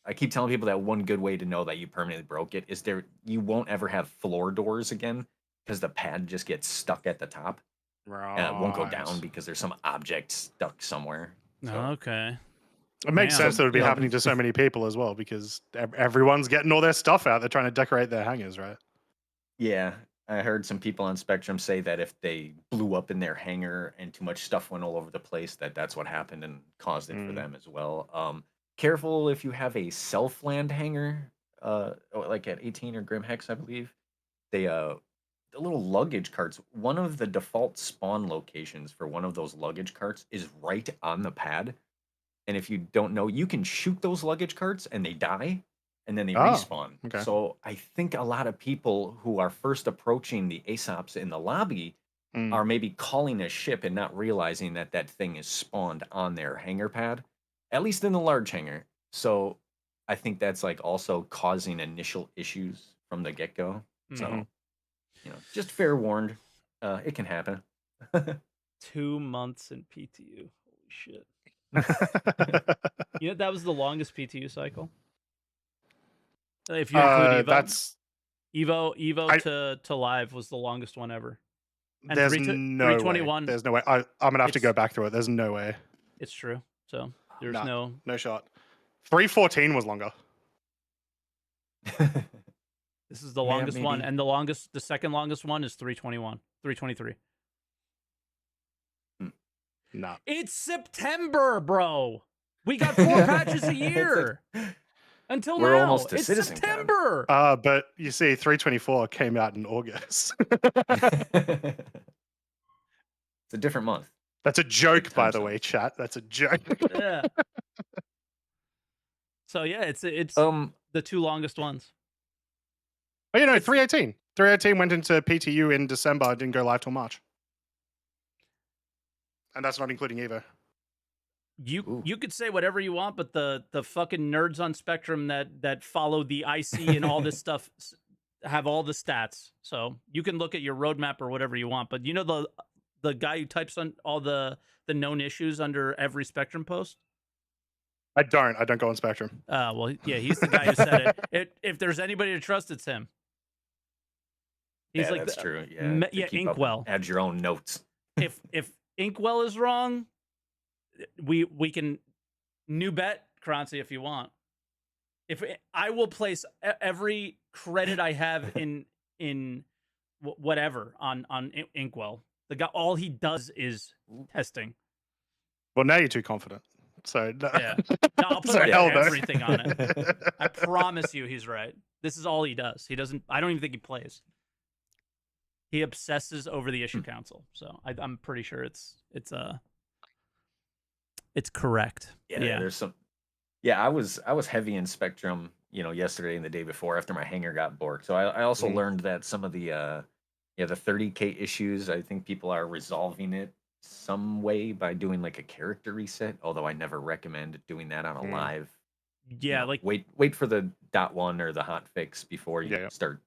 I keep telling people that one good way to know that you permanently broke it is you won't ever have floor doors again because the pad just gets stuck at the top. Right. And it won't go down because there's some object stuck somewhere. So. Okay. It makes sense that it would be happening to so many people as well because everyone's getting all their stuff out. They're trying to decorate their hangars, right? Yeah. I heard some people on Spectrum say that if they blew up in their hangar and too much stuff went all over the place, that's what happened and caused it for them as well. Careful if you have a self-land hangar, like at 18 or Grim Hex, I believe. The little luggage carts, one of the default spawn locations for one of those luggage carts is right on the pad. And if you don't know, you can shoot those luggage carts and they die and then they respawn. Okay. So I think a lot of people who are first approaching the ASOPs in the lobby are maybe calling a ship and not realizing that that thing is spawned on their hangar pad, at least in the large hangar. So I think that's like also causing initial issues from the get-go. So, just fair warned, it can happen. 2 months in PTU. Holy shit. That was the longest PTU cycle. If you include Evo, that's Evo to live was the longest one ever. And there's no 321. Way. There's no way. I'm gonna have to go back through it. There's no way. It's true. So there's no shot. 314 was longer. This is the longest one, and the second longest one is 321, 323. No. It's September, bro. We got 4 patches a year. Until We're now, almost to it's Citizen September. But you see, 324 came out in August. It's a different month. That's a joke, by the way, chat. That's a joke. Yeah. So yeah, it's the 2 longest ones. Oh, 318. 318 went into PTU in December. Didn't go live till March. And that's not including Evo. You could say whatever you want, but the fucking nerds on Spectrum that follow the IC and all this stuff have all the stats. So you can look at your roadmap or whatever you want. But the guy who types on all the known issues under every Spectrum post? I don't go on Spectrum. Well, yeah, he's the guy who said it. If there's anybody to trust, it's him. He's like, that's true. Yeah, Inkwell. Add your own notes. if Inkwell is wrong, we can new bet Croncy if you want. If I will place every credit I have in whatever on Inkwell. The guy, all he does is testing. Well, now you're too confident. So yeah, no, I'll put everything on it. I promise you, he's right. This is all he does. He doesn't. I don't even think he plays. He obsesses over the issue council. So I'm pretty sure it's correct. Yeah, there's some. Yeah, I was heavy in Spectrum, yesterday and the day before after my hanger got borked. So I also learned that some of the the 30K issues, I think people are resolving it some way by doing like a character reset. Although I never recommend doing that on a live. Yeah, like wait for the .1 or the hot fix before you start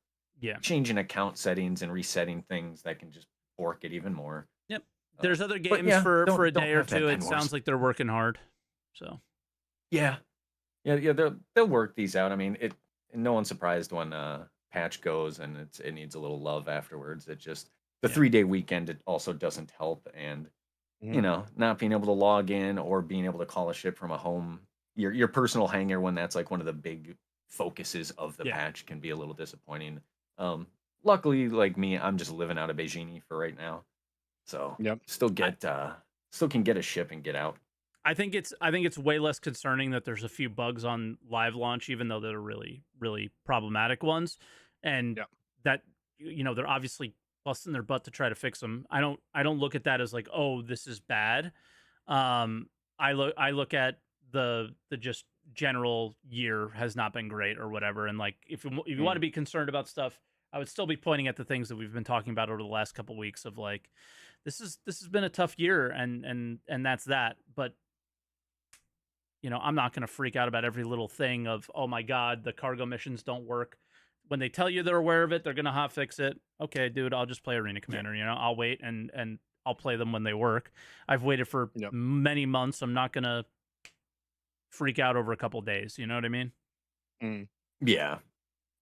changing account settings and resetting things that can just bork it even more. Yep. There's other games for a day or two. It sounds like they're working hard. So yeah, they'll work these out. I mean, no one's surprised when patch goes and it needs a little love afterwards. It just the 3-day weekend it also doesn't help, and not being able to log in or being able to call a ship from a home, your personal hangar when that's like one of the big focuses of the patch can be a little disappointing. Luckily, like me, I'm just living out of Beijing for right now, so still can get a ship and get out. I think it's way less concerning that there's a few bugs on live launch, even though they're really, really problematic ones, and that they're obviously busting their butt to try to fix them. I don't look at that as like, oh, this is bad. I look at the just general year has not been great or whatever, and like if you want to be concerned about stuff, I would still be pointing at the things that we've been talking about over the last couple of weeks of like this has been a tough year and that's that. But I'm not going to freak out about every little thing of, oh my God, the cargo missions don't work. When they tell you they're aware of it, they're going to hot fix it. Okay, dude, I'll just play Arena Commander. I'll wait and I'll play them when they work. I've waited for many months. I'm not going to freak out over a couple days. You know what I mean? Yeah.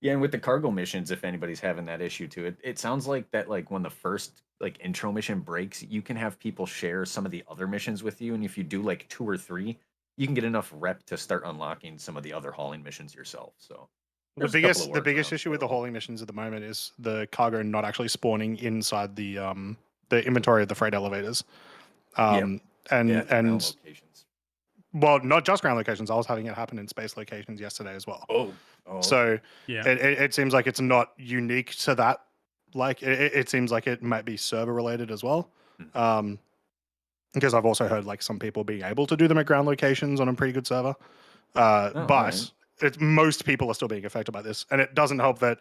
Yeah, and with the cargo missions, if anybody's having that issue too, it sounds like that like when the first like intro mission breaks, you can have people share some of the other missions with you, and if you do like 2 or 3, you can get enough rep to start unlocking some of the other hauling missions yourself. So the biggest issue with the hauling missions at the moment is the cargo not actually spawning inside the inventory of the freight elevators. And locations. Well, not just ground locations. I was having it happen in space locations yesterday as well. So it seems like it's not unique to that. Like it seems like it might be server related as well. Because I've also heard like some people being able to do them at ground locations on a pretty good server. But most people are still being affected by this, and it doesn't help that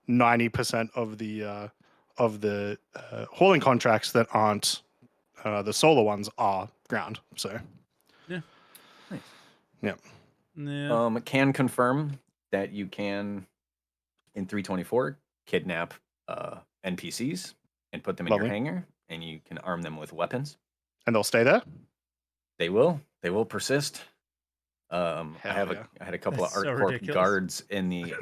90% of the hauling contracts that aren't the solar ones are ground. So can confirm that you can in 324 kidnap NPCs and put them in your hangar, and you can arm them with weapons. And they'll stay there? They will persist. I had a couple of ArcCorp guards in the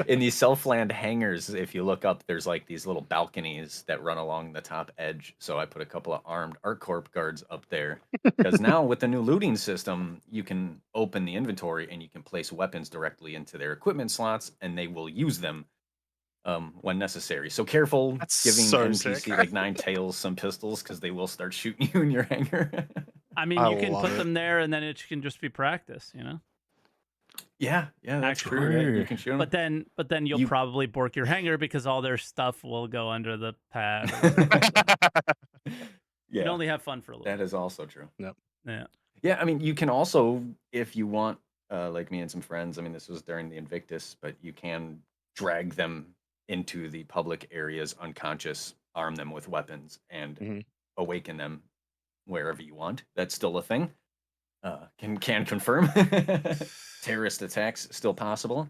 in the Selfland hangars. If you look up, there's like these little balconies that run along the top edge. So I put a couple of armed ArcCorp guards up there because now with the new looting system, you can open the inventory and you can place weapons directly into their equipment slots, and they will use them when necessary. So careful giving NPC like 9 tails some pistols because they will start shooting you in your hangar. I mean, you can put them there, and then it can just be practice, Yeah, that's true. You can shoot them. But then you'll probably bork your hangar because all their stuff will go under the pad. You can only have fun for a little. That is also true. Yep. Yeah. I mean, you can also, if you want, like me and some friends. I mean, this was during the Invictus, but you can drag them into the public areas unconscious, arm them with weapons, and awaken them wherever you want. That's still a thing. Can confirm. Terrorist attacks still possible.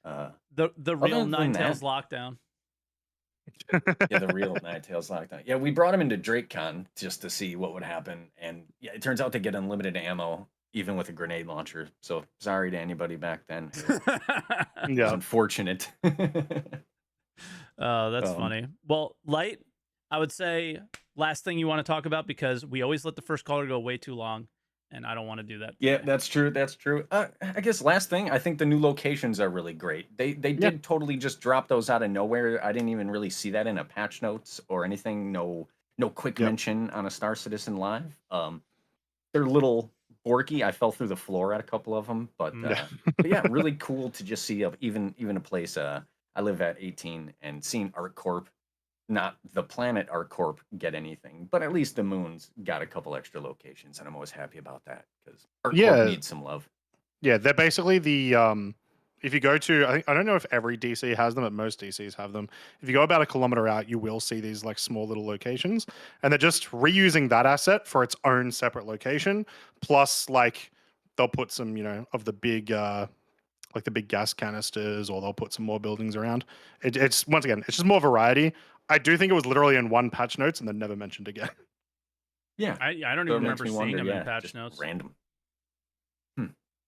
The real Ninetales lockdown. Yeah, the real Ninetales lockdown. Yeah, we brought him into DrakeCon just to see what would happen, and yeah, it turns out they get unlimited ammo even with a grenade launcher. So sorry to anybody back then. It was unfortunate. Oh, that's funny. Well, Light, I would say last thing you want to talk about, because we always let the first caller go way too long, and I don't want to do that. Yeah, today. that's true. That's true. I guess last thing, I think the new locations are really great. They did totally just drop those out of nowhere. I didn't even really see that in a patch notes or anything. No quick mention on a Star Citizen Live. They're a little borky. I fell through the floor at a couple of them, but yeah, really cool to just see even a place. I live at 18 and seeing ArcCorp, not the planet ArcCorp, get anything, but at least the moon's got a couple extra locations, and I'm always happy about that because ArcCorp needs some love. Yeah, they're basically the if you go to, I don't know if every DC has them, but most DCs have them. If you go about a kilometer out, you will see these like small little locations, and they're just reusing that asset for its own separate location. Plus, like they'll put some, of the big like the big gas canisters, or they'll put some more buildings around. It's once again, it's just more variety. I do think it was literally in one patch notes and then never mentioned again. Yeah, I don't even remember seeing them in patch notes. Random.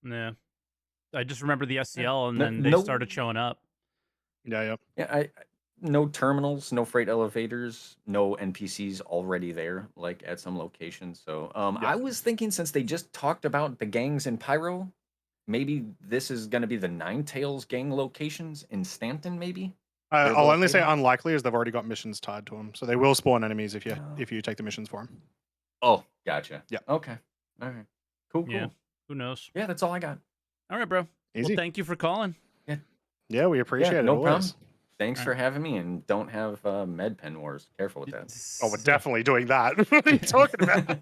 Yeah. I just remember the SCL, and then they started showing up. Yeah. No terminals, no freight elevators, no NPCs already there, like at some locations. So I was thinking, since they just talked about the gangs in Pyro, maybe this is going to be the Nine Tails gang locations in Stanton, maybe? I'll only say unlikely, as they've already got missions tied to them. So they will spawn enemies if you take the missions for them. Oh, gotcha. Yeah. Okay. All right. Cool. Yeah. Who knows? Yeah, that's all I got. All right, bro. Easy. Well, thank you for calling. Yeah, we appreciate it. No always. problem. Thanks for having me, and don't have med pen wars. Careful with that. Oh, we're definitely doing that. What are you talking about? All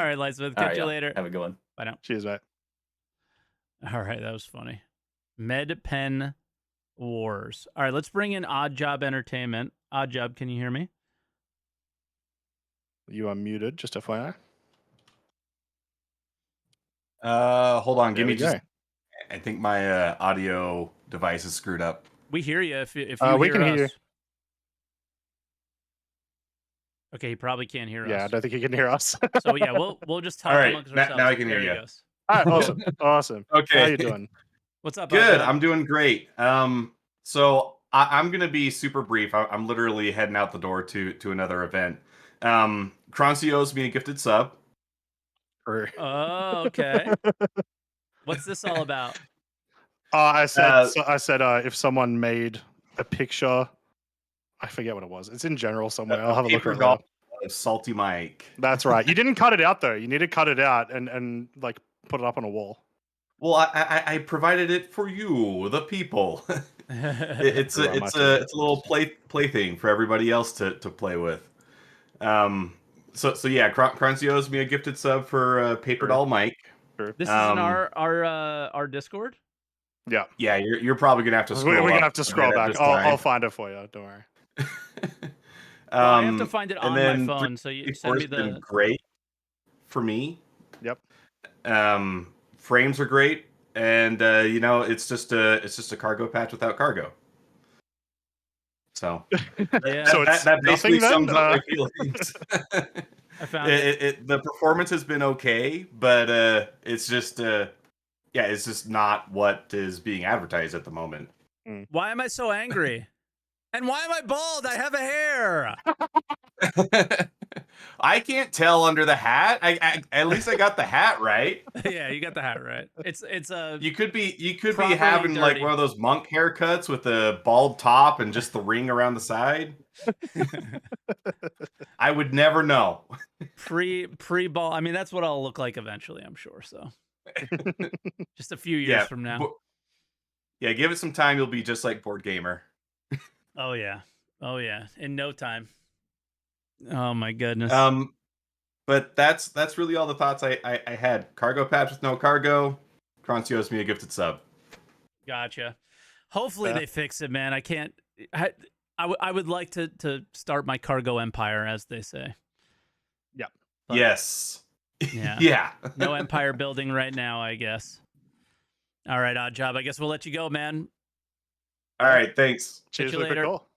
right, Lightsmith. Catch you later. Have a good one. Bye now. Cheers, mate. All right, that was funny. Med pen wars. All right, let's bring in Odd Job Entertainment. Odd Job, can you hear me? You are muted, just FYI. Hold on. Give me just. I think my audio device is screwed up. We hear you if you we hear can us. hear you. Okay, he probably can't hear us. Yeah, I don't think he can hear us. So yeah, we'll just talk All right, amongst ourselves. now I can hear you. All right, awesome. Okay. How you doing? What's up? Good. I'm doing great. So I'm gonna be super brief. I'm literally heading out the door to another event. Croncy owes me a gifted sub. Oh, okay. What's this all about? I said if someone made a picture, I forget what it was. It's in general somewhere. I'll have a look at it later. SaltEMike. That's right. You didn't cut it out though. You need to cut it out and like put it up on a wall. Well, I provided it for you, the people. it's a little plaything for everybody else to play with. So yeah, Croncy owes me a gifted sub for Paper Doll Mike. This is in our Discord. Yeah. Yeah, you're probably gonna have to scroll. We're gonna have to scroll back. I'll find it for you. Don't worry. Well, I have to find it on my phone, so you send me the. Been great for me. Yep. Frames are great, and it's just a cargo patch without cargo. So yeah, so that basically sums up my feelings. I found the performance has been okay, but it's just it's just not what is being advertised at the moment. Why am I so angry? And why am I bald? I have a hair. I can't tell under the hat. At least I got the hat right. Yeah, you got the hat right. It's a. You could be having dirty, like one of those monk haircuts with a bald top and just the ring around the side. I would never know. Pre ball. I mean, that's what I'll look like eventually, I'm sure. So, just a few years from now. Yeah, give it some time. You'll be just like Board Gamer. Oh yeah. In no time. Oh my goodness. But that's really all the thoughts I had. Cargo patch with no cargo. Croncy owes me a gifted sub. Gotcha. Hopefully they fix it, man. I can't. I would like to start my cargo empire, as they say. Yeah. But, yes. Yeah. Yeah. No empire building right now, I guess. All right, Odd Job. I guess we'll let you go, man. All right. Thanks. Cheers for the quick call.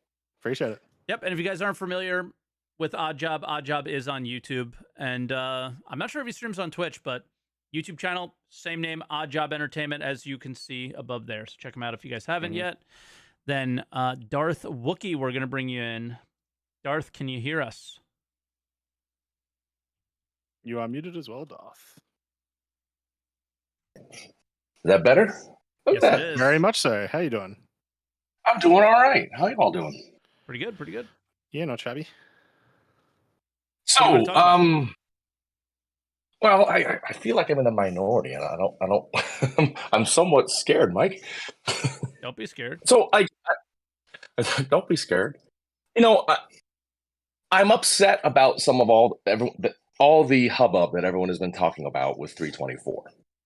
Appreciate it. Yep. And if you guys aren't familiar with Odd Job is on YouTube. And I'm not sure if he streams on Twitch, but YouTube channel, same name, Odd Job Entertainment, as you can see above there. So check him out if you guys haven't yet. Then Darth Wookie, we're going to bring you in. Darth, can you hear us? You are muted as well, Darth. Is that better? Yes, it is. Very much so. How you doing? I'm doing all right. How you all doing? Pretty good, pretty good. Yeah, not shabby. What do you So, wanna talk well, I feel like I'm in a minority, and I don't. I'm somewhat scared, Mike. Don't be scared. So I don't be scared. You know, I'm upset about some of all the hubbub that everyone has been talking about with 324.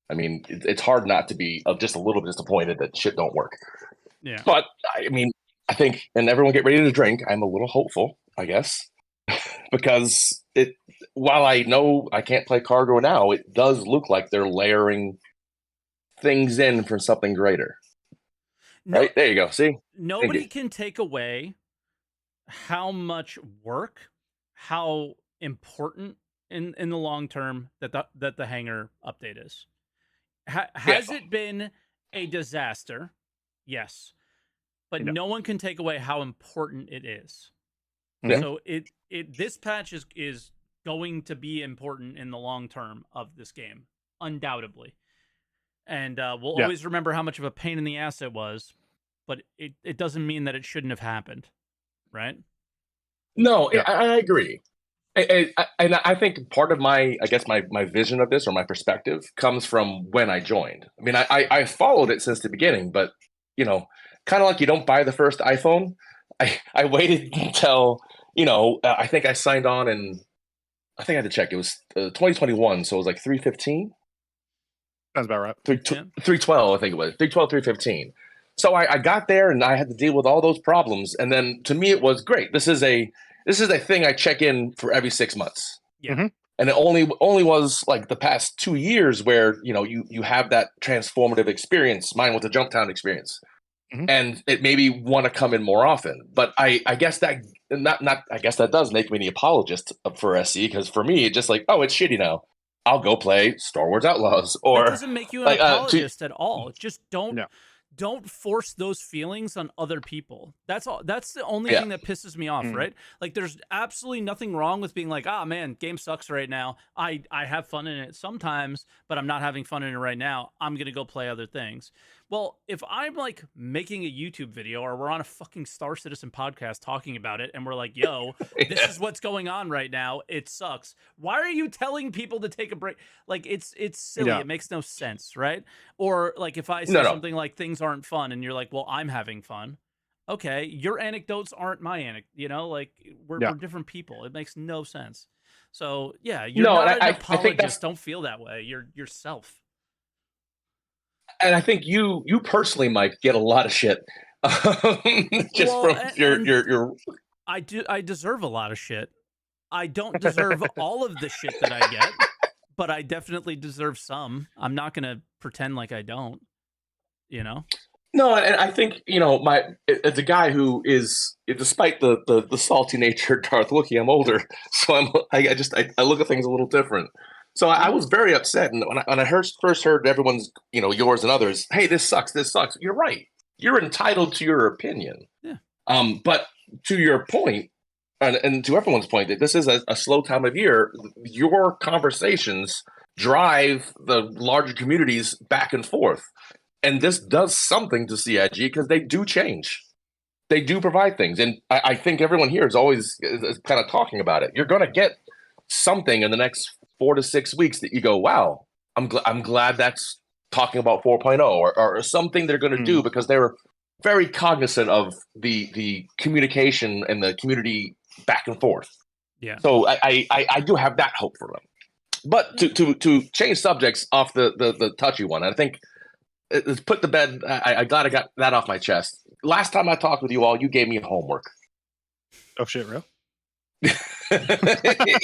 I mean, it's hard not to be just a little bit disappointed that shit don't work. Yeah. But I mean, I think, and everyone get ready to drink. I'm a little hopeful, I guess, because while I know I can't play cargo now, it does look like they're layering things in for something greater. No, right? There you go. See? nobody can take away how much work, how important in the long term that the hangar update is. Has it been a disaster? Yes. But no one can take away how important it is. Yeah. So this patch is going to be important in the long term of this game, undoubtedly. And we'll always remember how much of a pain in the ass it was, but it doesn't mean that it shouldn't have happened, right? No, I agree. And I think part of my vision of this, or my perspective, comes from when I joined. I mean, I followed it since the beginning, but, you know, kind of like you don't buy the first iPhone. I waited until, I think I signed on I think I had to check. It was 2021, so it was like 315. Sounds about right. 312, I think it was. 312, 315. So I got there and I had to deal with all those problems. And then to me, it was great. This is a thing I check in for every 6 months. Yeah. Mm-hmm. And it only was like the past 2 years where, you have that transformative experience. Mine was the Jumptown experience. Mm-hmm. And it made me want to come in more often. But I guess that does make me the apologist for SC, because for me, it's just like, oh, it's shitty now. I'll go play Star Wars Outlaws. Or it doesn't make you an apologist at all. Just don't force those feelings on other people. That's all. That's the only thing that pisses me off, right? Like, there's absolutely nothing wrong with being like, man, game sucks right now. I have fun in it sometimes, but I'm not having fun in it right now. I'm going to go play other things. Well, if I'm like making a YouTube video, or we're on a fucking Star Citizen podcast talking about it, and we're like, yo, this is what's going on right now. It sucks. Why are you telling people to take a break? Like, it's silly. It makes no sense, right? Or like, if I say something like things aren't fun, and you're like, well, I'm having fun. Okay, your anecdotes aren't my anecdote. Like, we're different people. It makes no sense. So yeah, you're not an apologist. Don't feel that way. You're yourself. And I think you personally, Mike, get a lot of shit. Your. I deserve a lot of shit. I don't deserve all of the shit that I get, but I definitely deserve some. I'm not gonna pretend like I don't. No, and I think as a guy who is, despite the salty nature, Darth Wookiee, I'm older, so I look at things a little different. So I was very upset, and when I first heard everyone's, yours and others, hey, this sucks. You're right. You're entitled to your opinion. Yeah. But to your point, and to everyone's point, that this is a slow time of year. Your conversations drive the larger communities back and forth, and this does something to CIG because they do change. They do provide things, and I think everyone here is always kind of talking about it. You're going to get something in the next 4 to 6 weeks that you go, wow, I'm glad that's talking about 4.0 or something they're going to do, because they're very cognizant of the communication and the community back and forth. Yeah. So I do have that hope for them. But to change subjects off the touchy one, I think it's put to bed. I glad I got that off my chest. Last time I talked with you all, you gave me homework. Oh shit, real? I'm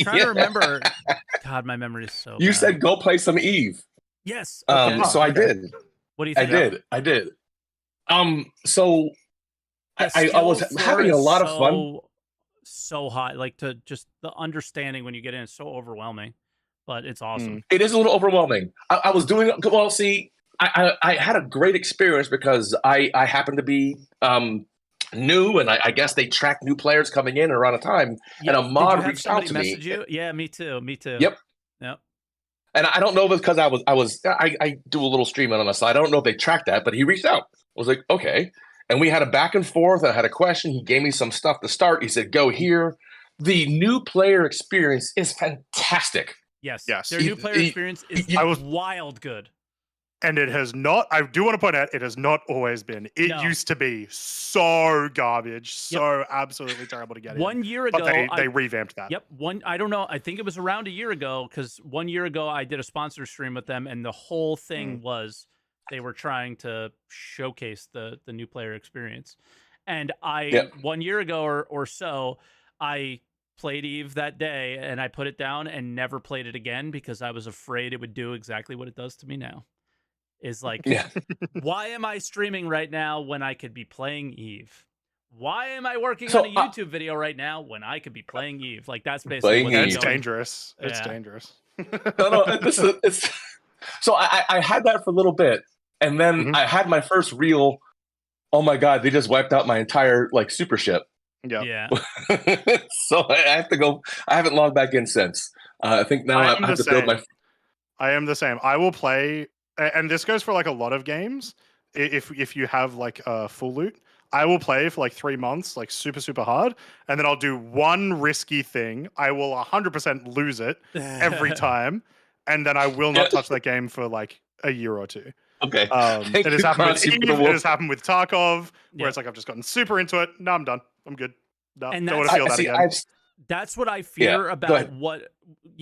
trying to remember. God, my memory is so You bad. said go play some Eve. Yes. Okay. So I did. What do you think? I did. So I was having a lot of fun. So hot. Like, to just the understanding when you get in is so overwhelming, but it's awesome. It is a little overwhelming. I was doing well. See, I had a great experience because I happened to be new, and I guess they track new players coming in around a time. Yeah. And a mod Did you have reached out to me. message you? Yeah, me too. Yep. Yep. And I don't know if it's because I do a little streaming on the side. I don't know if they tracked that, but he reached out. I was like, okay. And we had a back and forth. I had a question. He gave me some stuff to start. He said, go here. The new player experience is fantastic. Yes. Yes. Their new player experience is wild good. And it has not, I do want to point out, it has not always been. It used to be so garbage, so absolutely terrible to get in. 1 year ago, but they revamped that. Yep. I don't know. I think it was around a year ago, because 1 year ago I did a sponsor stream with them, and the whole thing was they were trying to showcase the new player experience. And 1 year ago or so, I played Eve that day, and I put it down and never played it again because I was afraid it would do exactly what it does to me now. Is like, why am I streaming right now when I could be playing Eve? Why am I working on a YouTube video right now when I could be playing Eve? Like, that's basically what it's dangerous. It's dangerous. So I had that for a little bit, and then I had my first real, oh my god, they just wiped out my entire like super ship. Yeah. So I have to go. I haven't logged back in since. I think now I have to build my. I am the same. I will play. And this goes for like a lot of games. If you have like a full loot, I will play for like 3 months, like super hard, and then I'll do one risky thing. I will 100% lose it every time, and then I will not touch that game for like a year or two. Okay. It has happened with Eve, it has happened with Tarkov, where it's like I've just gotten super into it. No, I'm done. I'm good. No, don't want to feel that again. That's what I fear about what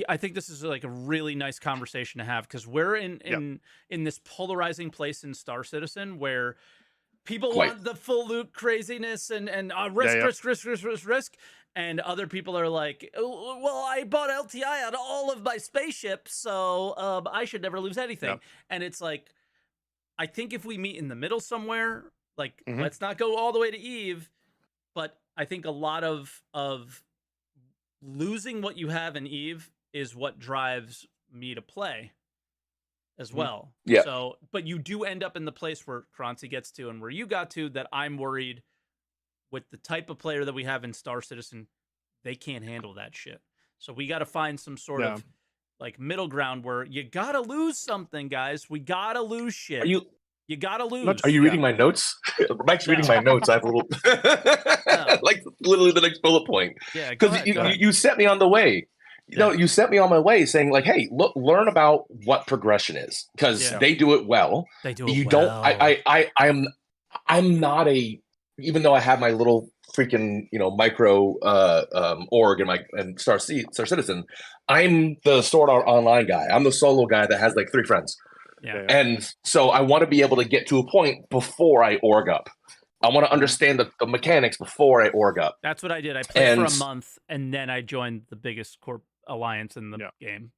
I think this is like a really nice conversation to have, because we're in this polarizing place in Star Citizen where people want the full loot craziness and risk. And other people are like, oh, well, I bought LTI on all of my spaceships, so I should never lose anything. Yep. And it's like, I think if we meet in the middle somewhere, like, let's not go all the way to Eve, but I think a lot of losing what you have in Eve is what drives me to play as well. Yeah. So, but you do end up in the place where Croncy gets to and where you got to, that I'm worried with the type of player that we have in Star Citizen, they can't handle that shit. So we got to find some sort of like middle ground where you got to lose something, guys. We got to lose shit. You gotta lose. Are you reading my notes? Mike's reading my notes. I have a little, like literally the next bullet point. Yeah, because you set me on the way. You know, you set me on my way, saying like, "Hey, look, learn about what progression is, because they do it well. They do it you well. don't. I'm not a. Even though I have my little freaking micro org and Star Citizen, I'm the Sword Art Online guy. I'm the solo guy that has like 3 friends. Yeah. And so I want to be able to get to a point before I org up. I want to understand the mechanics before I org up. That's what I did. I played for a month, and then I joined the biggest corp alliance in the game.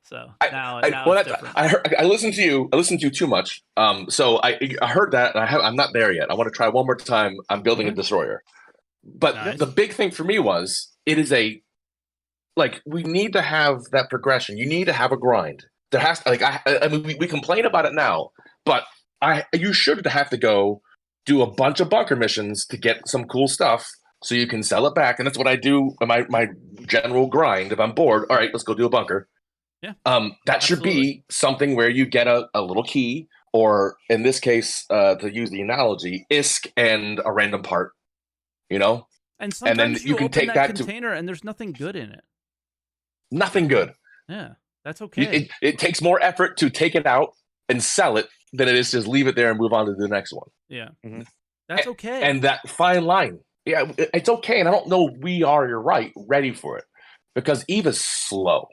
So now it's different. I listened to you. I listened to you too much. So I heard that, and I'm not there yet. I want to try one more time. I'm building a destroyer. But the big thing for me was, it is we need to have that progression. You need to have a grind. There has to, I mean, we complain about it now, but you should have to go do a bunch of bunker missions to get some cool stuff so you can sell it back. And that's what I do in my general grind. If I'm bored, all right, let's go do a bunker. Yeah. That should be something where you get a little key, or in this case, to use the analogy, ISK and a random part, And sometimes then you can take that container and there's nothing good in it. Nothing good. Yeah. That's okay. It takes more effort to take it out and sell it than it is to just leave it there and move on to the next one. Yeah. That's okay. And that fine line. Yeah, it's okay. And I don't know you're right, ready for it. Because Eve is slow.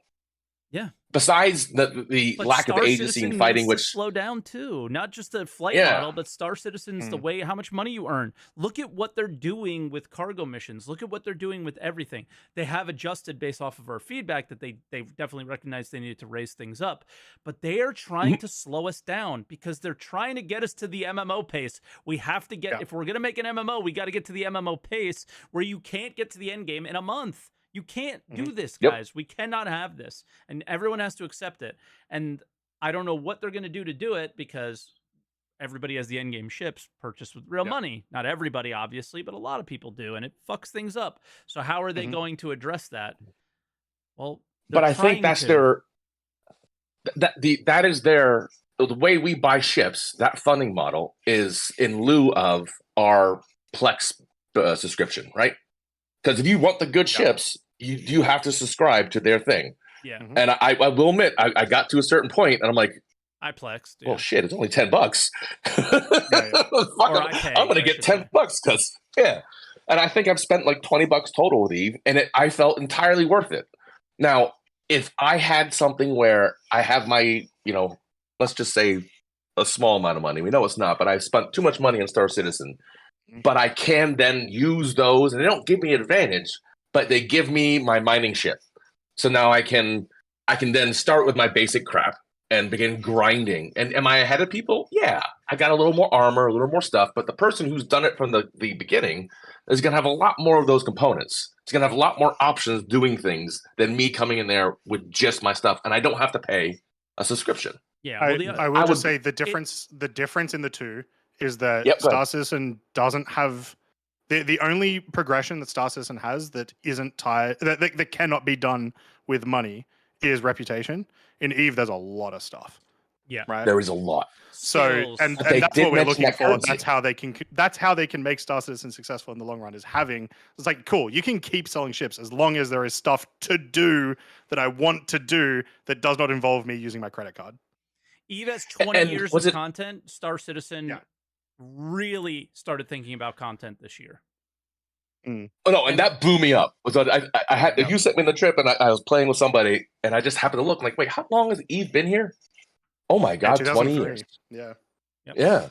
Yeah. Besides the lack of agency in fighting, which slow down too, not just the flight model, but Star Citizen's the way how much money you earn. Look at what they're doing with cargo missions. Look at what they're doing with everything. They have adjusted based off of our feedback that they definitely recognized they needed to raise things up, but they are trying to slow us down because they're trying to get us to the MMO pace. We have to get if we're gonna make an MMO, we got to get to the MMO pace where you can't get to the end game in a month. You can't do this, guys. We cannot have this. And everyone has to accept it. And I don't know what they're going to do it, because everybody has the endgame ships purchased with real money. Not everybody, obviously, but a lot of people do. And it fucks things up. So how are they going to address that? Well, but I think that's their that is their the way we buy ships. That funding model is in lieu of our Plex subscription, right? Because if you want the good ships, you have to subscribe to their thing. Yeah. And I will admit, I got to a certain point, and I'm like, I plexed. well, shit, it's only $10. I'm going to get $10 because And I think I've spent like $20 total with Eve, and I felt entirely worth it. Now, if I had something where I have my, let's just say a small amount of money. We know it's not, but I spent too much money on Star Citizen. But I can then use those, and they don't give me an advantage, but they give me my mining ship. So now I can then start with my basic crap and begin grinding. And am I ahead of people? Yeah. I got a little more armor, a little more stuff, but the person who's done it from the beginning is going to have a lot more of those components. It's going to have a lot more options doing things than me coming in there with just my stuff, and I don't have to pay a subscription. Yeah, I will just say the difference in the two is that Star Citizen doesn't have the only progression that Star Citizen has that isn't tied that cannot be done with money is reputation. In Eve, there's a lot of stuff. Yeah, right. There is a lot. So and that's what we're looking for. That's how they can make Star Citizen successful in the long run. Is having it's like cool. You can keep selling ships as long as there is stuff to do that I want to do that does not involve me using my credit card. Eve has 20 years of content. Star Citizen really started thinking about content this year. Oh no, and that blew me up. I had you sent me on the trip, and I was playing with somebody, and I just happened to look like, wait, how long has Eve been here? Oh my god, 20 years. Yeah. Yep. Yeah.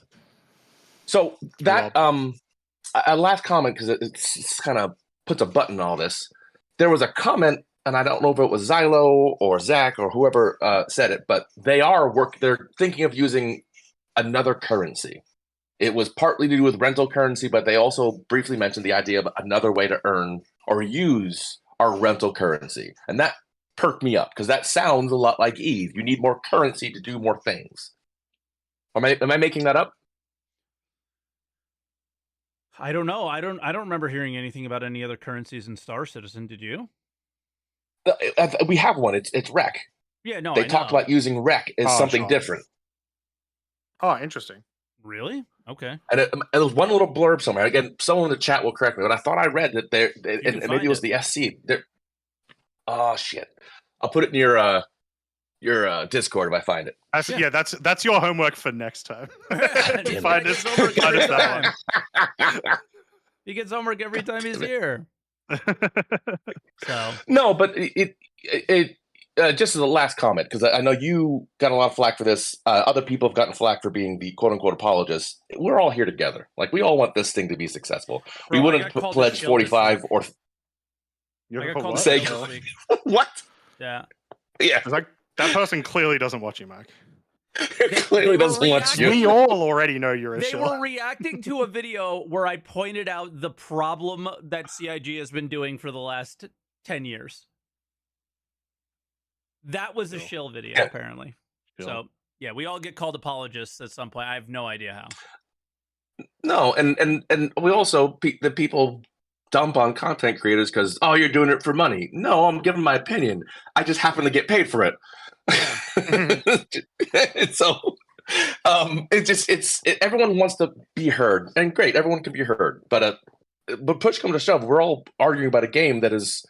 So that a last comment, because it's kind of puts a button on all this. There was a comment, and I don't know if it was Xylo or Zach or whoever said it, but they're thinking of using another currency. It was partly to do with rental currency, but they also briefly mentioned the idea of another way to earn or use our rental currency. And that perked me up because that sounds a lot like Eve. You need more currency to do more things. Am I making that up? I don't know. I don't remember hearing anything about any other currencies in Star Citizen. Did you? We have one. It's REC. Yeah, no. They talked about using REC as something different. Oh, interesting. Really? Okay. And it was one little blurb somewhere. Again, someone in the chat will correct me, but I thought I read that and maybe it was the SC. Oh shit! I'll put it in your Discord if I find it. That's your homework for next time. Find us that one. He gets homework every time he's here. So no, but it just as a last comment, because I know you got a lot of flack for this. Other people have gotten flack for being the quote unquote apologists. We're all here together. Like we all want this thing to be successful. Bro, we wouldn't pledge 45 or. Say what? Yeah. Yeah. It's like that person clearly doesn't watch you, Mike. Clearly doesn't watch you. We all already know you're a They shill. were reacting to a video where I pointed out the problem that CIG has been doing for the last 10 years. That was a shill video, apparently. Shill. So, yeah, we all get called apologists at some point. I have no idea how. No, and we also, the people dump on content creators because, oh, you're doing it for money. No, I'm giving my opinion. I just happen to get paid for it. So, everyone wants to be heard. And great, everyone can be heard. But push comes to shove, we're all arguing about a game that is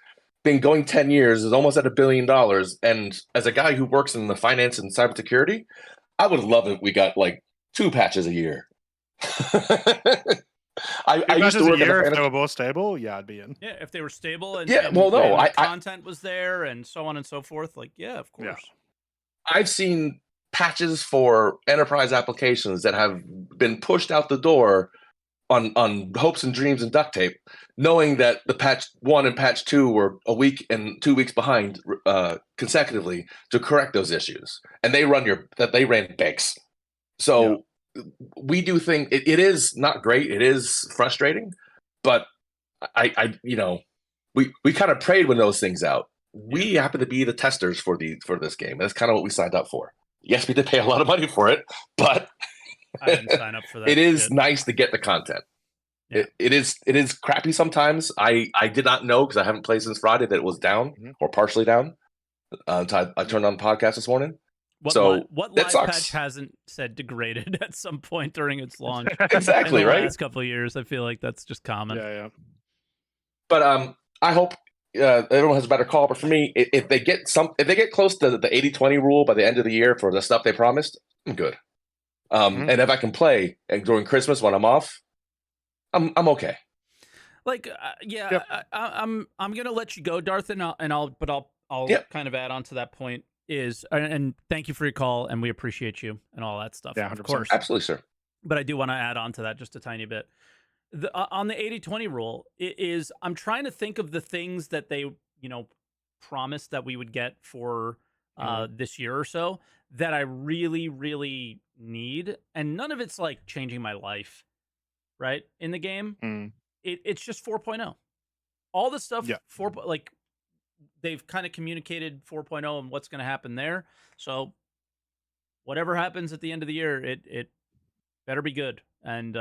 been going 10 years, is almost at $1 billion. And as a guy who works in the finance and cybersecurity, I would love if we got like 2 patches a year. I used to work a year if they were more stable. Yeah, I'd be in. Yeah, if they were stable and content was there and so on and so forth. Like, yeah, of course. Yeah. I've seen patches for enterprise applications that have been pushed out the door on hopes and dreams and duct tape, knowing that the patch 1 and patch 2 were a week and 2 weeks behind consecutively to correct those issues, and they ran banks. So we do think it is not great. It is frustrating, but we kind of prayed when those things out. We happen to be the testers for this game. That's kind of what we signed up for. Yes, we did pay a lot of money for it, but I didn't sign up for that. It is nice to get the content. Yeah. It is crappy sometimes. I did not know because I haven't played since Friday that it was down or partially down. I turned on the podcast this morning. What So what that live sucks. patch hasn't said degraded at some point during its launch? Exactly, in the right? last couple of years, I feel like that's just common. Yeah. But I hope everyone has a better call. But for me, if they get close to the 80-20 rule by the end of the year for the stuff they promised, I'm good. And if I can play and during Christmas when I'm off, I'm okay. Like, I'm gonna let you go, Darth, and I'll Yep. kind of add on to that point. And thank you for your call, and we appreciate you and all that stuff. Yeah, of 100%. course, Absolutely, sir. But I do want to add on to that just a tiny bit. On the 80-20 rule is I'm trying to think of the things that they promised that we would get for this year or so that I really, really need, and none of it's like changing my life, right? In the game, it's just 4.0. All the stuff they've kind of communicated 4.0 and what's going to happen there. So whatever happens at the end of the year, it better be good. And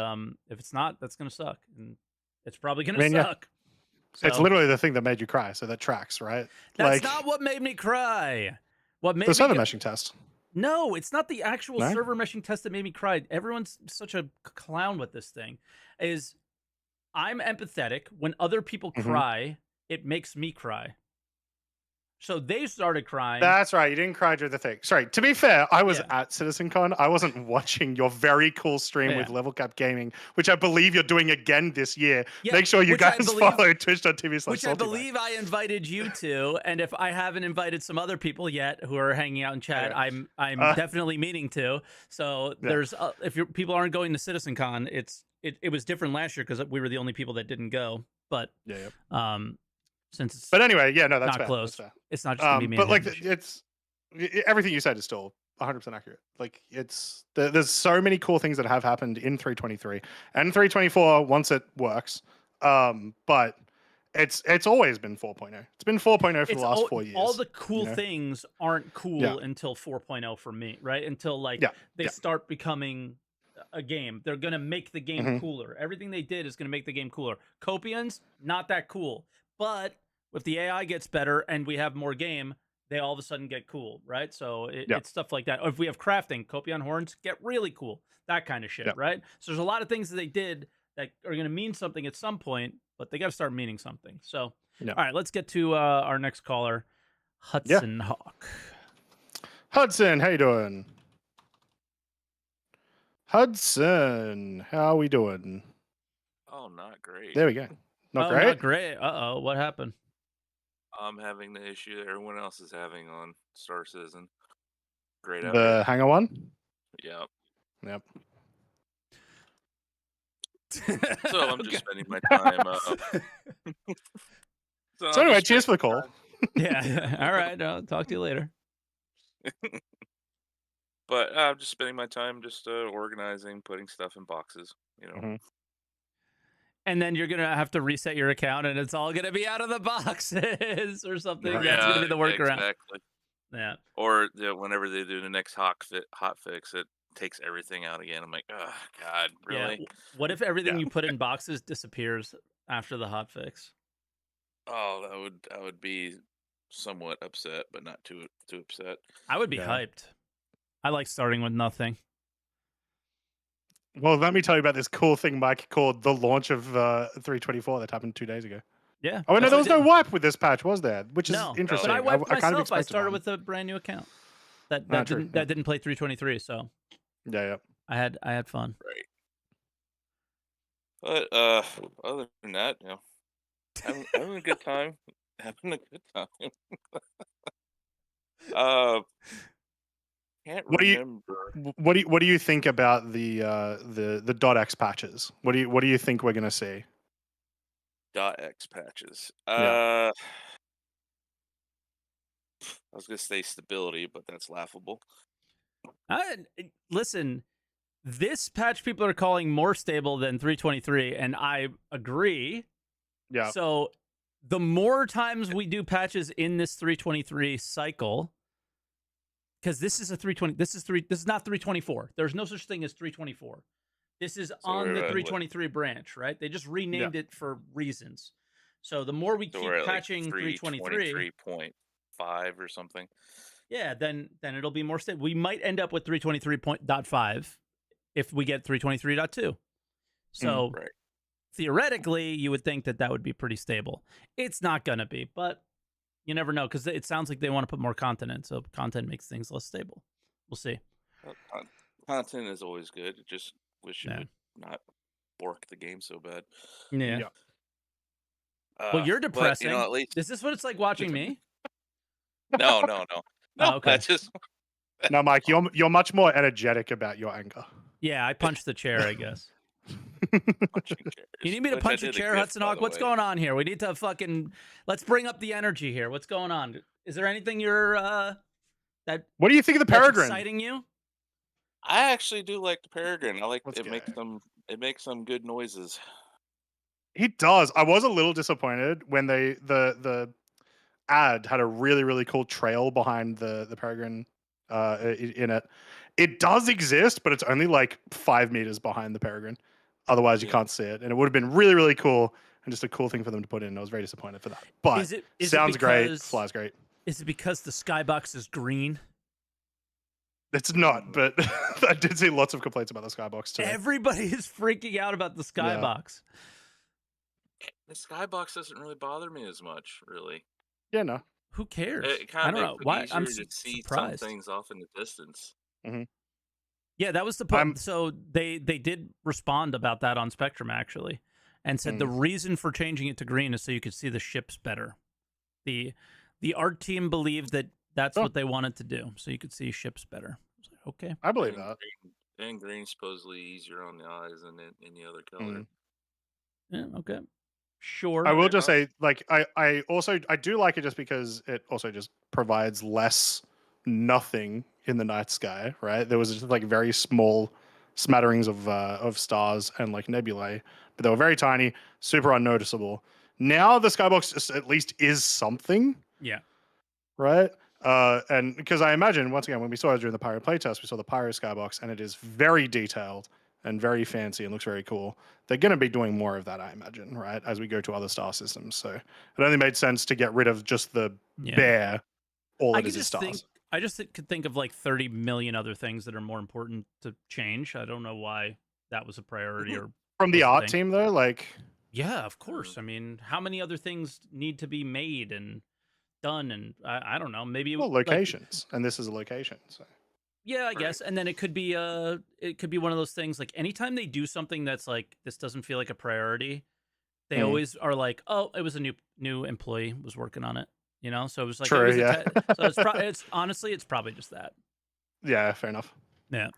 if it's not, that's going to suck. And it's probably going to suck. So, it's literally the thing that made you cry. So that tracks, right? That's not what made me cry. What made the server meshing test. No, it's not the actual server meshing test that made me cry. Everyone's such a clown with this thing. I'm empathetic. When other people cry, it makes me cry. So they started crying. That's right. You didn't cry during the thing. Sorry. To be fair, I was at CitizenCon. I wasn't watching your very cool stream with Level Cap Gaming, which I believe you're doing again this year. Yeah, make sure you guys follow twitch.tv/SaltEMike. Which I believe I invited you to. And if I haven't invited some other people yet who are hanging out in chat, I'm definitely meaning to. So there's if people aren't going to CitizenCon, it was different last year because we were the only people that didn't go. But since it's anyway, that's not fair. close. That's fair. It's not just gonna be me. But like it's everything you said is still 100% accurate. Like there's so many cool things that have happened in 323 and 324 once it works. But it's always been 4.0. It's been 4.0 for the last 4 years. All the cool things aren't cool until 4.0 for me, right? Until they start becoming a game. They're gonna make the game cooler. Everything they did is gonna make the game cooler. Copians, not that cool. But if the AI gets better and we have more game, they all of a sudden get cool, right? So it's stuff like that. Or if we have crafting, Copion horns get really cool. That kind of shit, right? So there's a lot of things that they did that are going to mean something at some point, but they got to start meaning something. So, all right, let's get to our next caller, Hudson Hawk. Hudson, how you doing? Hudson, how are we doing? Oh, not great. There we go. Not great? Not great. Uh-oh, what happened? I'm having the issue that everyone else is having on Star Citizen. Great. The Hangar one? Yep. So I'm just spending my time. So anyway, cheers for the call. Yeah. All right. I'll talk to you later. But I'm just spending my time just organizing, putting stuff in boxes, And then you're going to have to reset your account and it's all going to be out of the boxes or something. That's going to be the workaround. Exactly. Yeah. Or whenever they do the next hot fix, it takes everything out again. I'm like, oh, God, really? Yeah. What if everything you put in boxes disappears after the hot fix? Oh, I would be somewhat upset, but not too upset. I would be hyped. I like starting with nothing. Well, let me tell you about this cool thing Mike called the launch of 324 that happened 2 days ago. Yeah. Oh, no, there was no wipe with this patch, was there? Which is interesting. But I wiped myself. Kind of I started with a brand new account that didn't play 323. So yeah. I had fun. Right. But other than that, having a good time. Having a good time. Can't remember. What do you think about the .x patches? What do you think we're gonna see? .x patches. I was gonna say stability, but that's laughable. Listen, this patch people are calling more stable than 323, and I agree. Yeah. So the more times we do patches in this 323 cycle, because this is a 320, this is not 324. There's no such thing as 324. This is on the 323 branch, right? They just renamed it for reasons. So the more we keep patching 323, 5 or something. Yeah, then it'll be more stable. We might end up with 323.5 if we get 323.2. So Right. theoretically, you would think that would be pretty stable. It's not going to be, but you never know because it sounds like they want to put more content in. So content makes things less stable. We'll see. Well, content is always good. Just wish it would not bork the game so bad. Yeah. Well, you're depressing. But, at least... Is this what it's like watching me? No. Oh, okay. That's just... No, Mike, you're much more energetic about your anger. Yeah, I punched the chair, I guess. You need me to punch a chair, Hudson Hawk? What's going on here? We need to let's bring up the energy here. What's going on? Is there anything what do you think of the Peregrine? Exciting you? I actually do like the Peregrine. I like it makes some good noises. He does. I was a little disappointed when the ad had a really, really cool trail behind the Peregrine in it. It does exist, but it's only like 5 meters behind the Peregrine. Otherwise, you can't see it. And it would have been really, really cool and just a cool thing for them to put in. I was very disappointed for that. But sounds great, flies great. Is it because the skybox is green? It's not, but I did see lots of complaints about the skybox too. Everybody is freaking out about the skybox. Yeah. The skybox doesn't really bother me as much, really. Yeah, no. Who cares? It kind of I don't know why. I'm to see surprised. some things off in the distance. Mm-hmm. Yeah, that was the point. So they did respond about that on Spectrum actually, and said the reason for changing it to green is so you could see the ships better. The art team believed that that's what they wanted to do, so you could see ships better. I was like, okay, I believe that. And green's supposedly easier on the eyes than any other color. Yeah, okay. Sure. I will just say, like, I do like it just because it also just provides less nothing in the night sky, right? There was just like very small smatterings of stars and like nebulae, but they were very tiny, super unnoticeable. Now the skybox just at least is something. Yeah. Right? And because I imagine, once again, when we saw it during the Pyro playtest, we saw the Pyro skybox, and it is very detailed and very fancy and looks very cool. They're going to be doing more of that, I imagine, right, as we go to other star systems. So it only made sense to get rid of just the bare, all it is stars. I just could think of like 30 million other things that are more important to change. I don't know why that was a priority. Or from the art team, though, like... Yeah, of course. I mean, how many other things need to be made and done? And I don't know, maybe... Well, locations. And this is a location, so... Yeah, I guess. And then it could be one of those things like anytime they do something that's like this doesn't feel like a priority, they always are like, oh, it was a new employee was working on it, you know? So it was like so it's honestly it's probably just that. Yeah, fair enough. Yeah.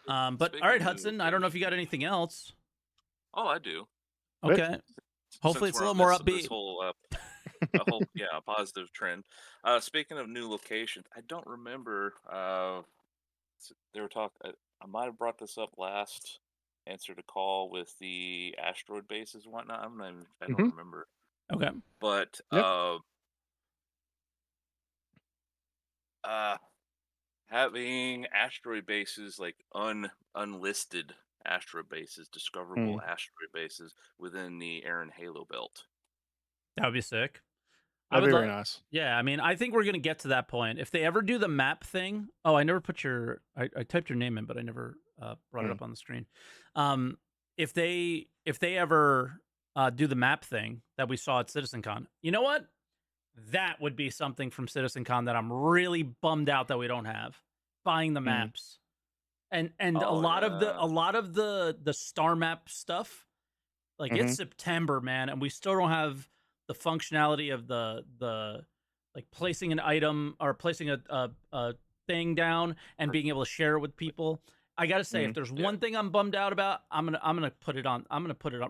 But all right, Hudson, I don't know if you got anything else. Oh, I do. Okay. Hopefully it's a little more upbeat. This whole positive trend. Speaking of new locations, I don't remember they were talking. I might have brought this up last. Answered a call with the asteroid bases and whatnot. I don't remember. Okay, but having asteroid bases like unlisted asteroid bases, discoverable asteroid bases within the Aaron Halo belt. That would be sick. That'd be very nice. Yeah, I mean, I think we're gonna get to that point. If they ever do the map thing, I never put I typed your name in, but I never brought it up on the screen. If they ever do the map thing that we saw at CitizenCon, you know what? That would be something from CitizenCon that I'm really bummed out that we don't have. Buying the maps, and a lot of the star map stuff. Like it's September, man, and we still don't have the functionality of the like placing an item or placing a thing down and being able to share it with people. I gotta say, if there's one thing I'm bummed out about, I'm gonna put it on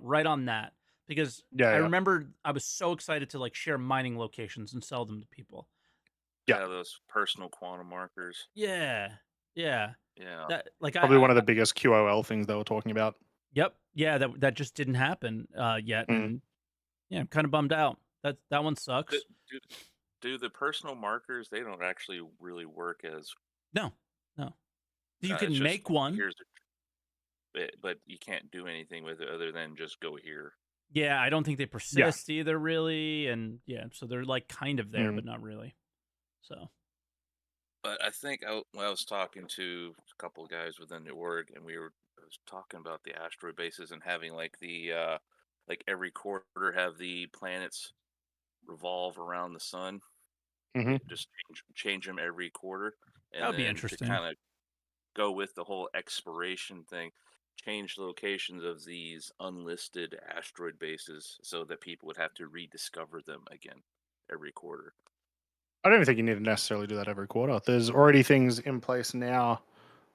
right on that, because I remember I was so excited to like share mining locations and sell them to people. Yeah, those personal quantum markers. Yeah. That like probably one of the biggest QOL things they were talking about. Yep. Yeah, that just didn't happen yet. And yeah, I'm kind of bummed out. That one sucks. Do the personal markers, they don't actually really work as... No. You can make one. But you can't do anything with it other than just go here. Yeah, I don't think they persist either, really. And yeah, so they're like kind of there, but not really. So, but I think when I was talking to a couple of guys within the org, and I was talking about the asteroid bases and having like the like every quarter have the planets revolve around the sun. Mm-hmm. Just change them every quarter, that and would be then to interesting. kind of go with the whole exploration thing, change the locations of these unlisted asteroid bases so that people would have to rediscover them again every quarter. I don't even think you need to necessarily do that every quarter. There's already things in place now,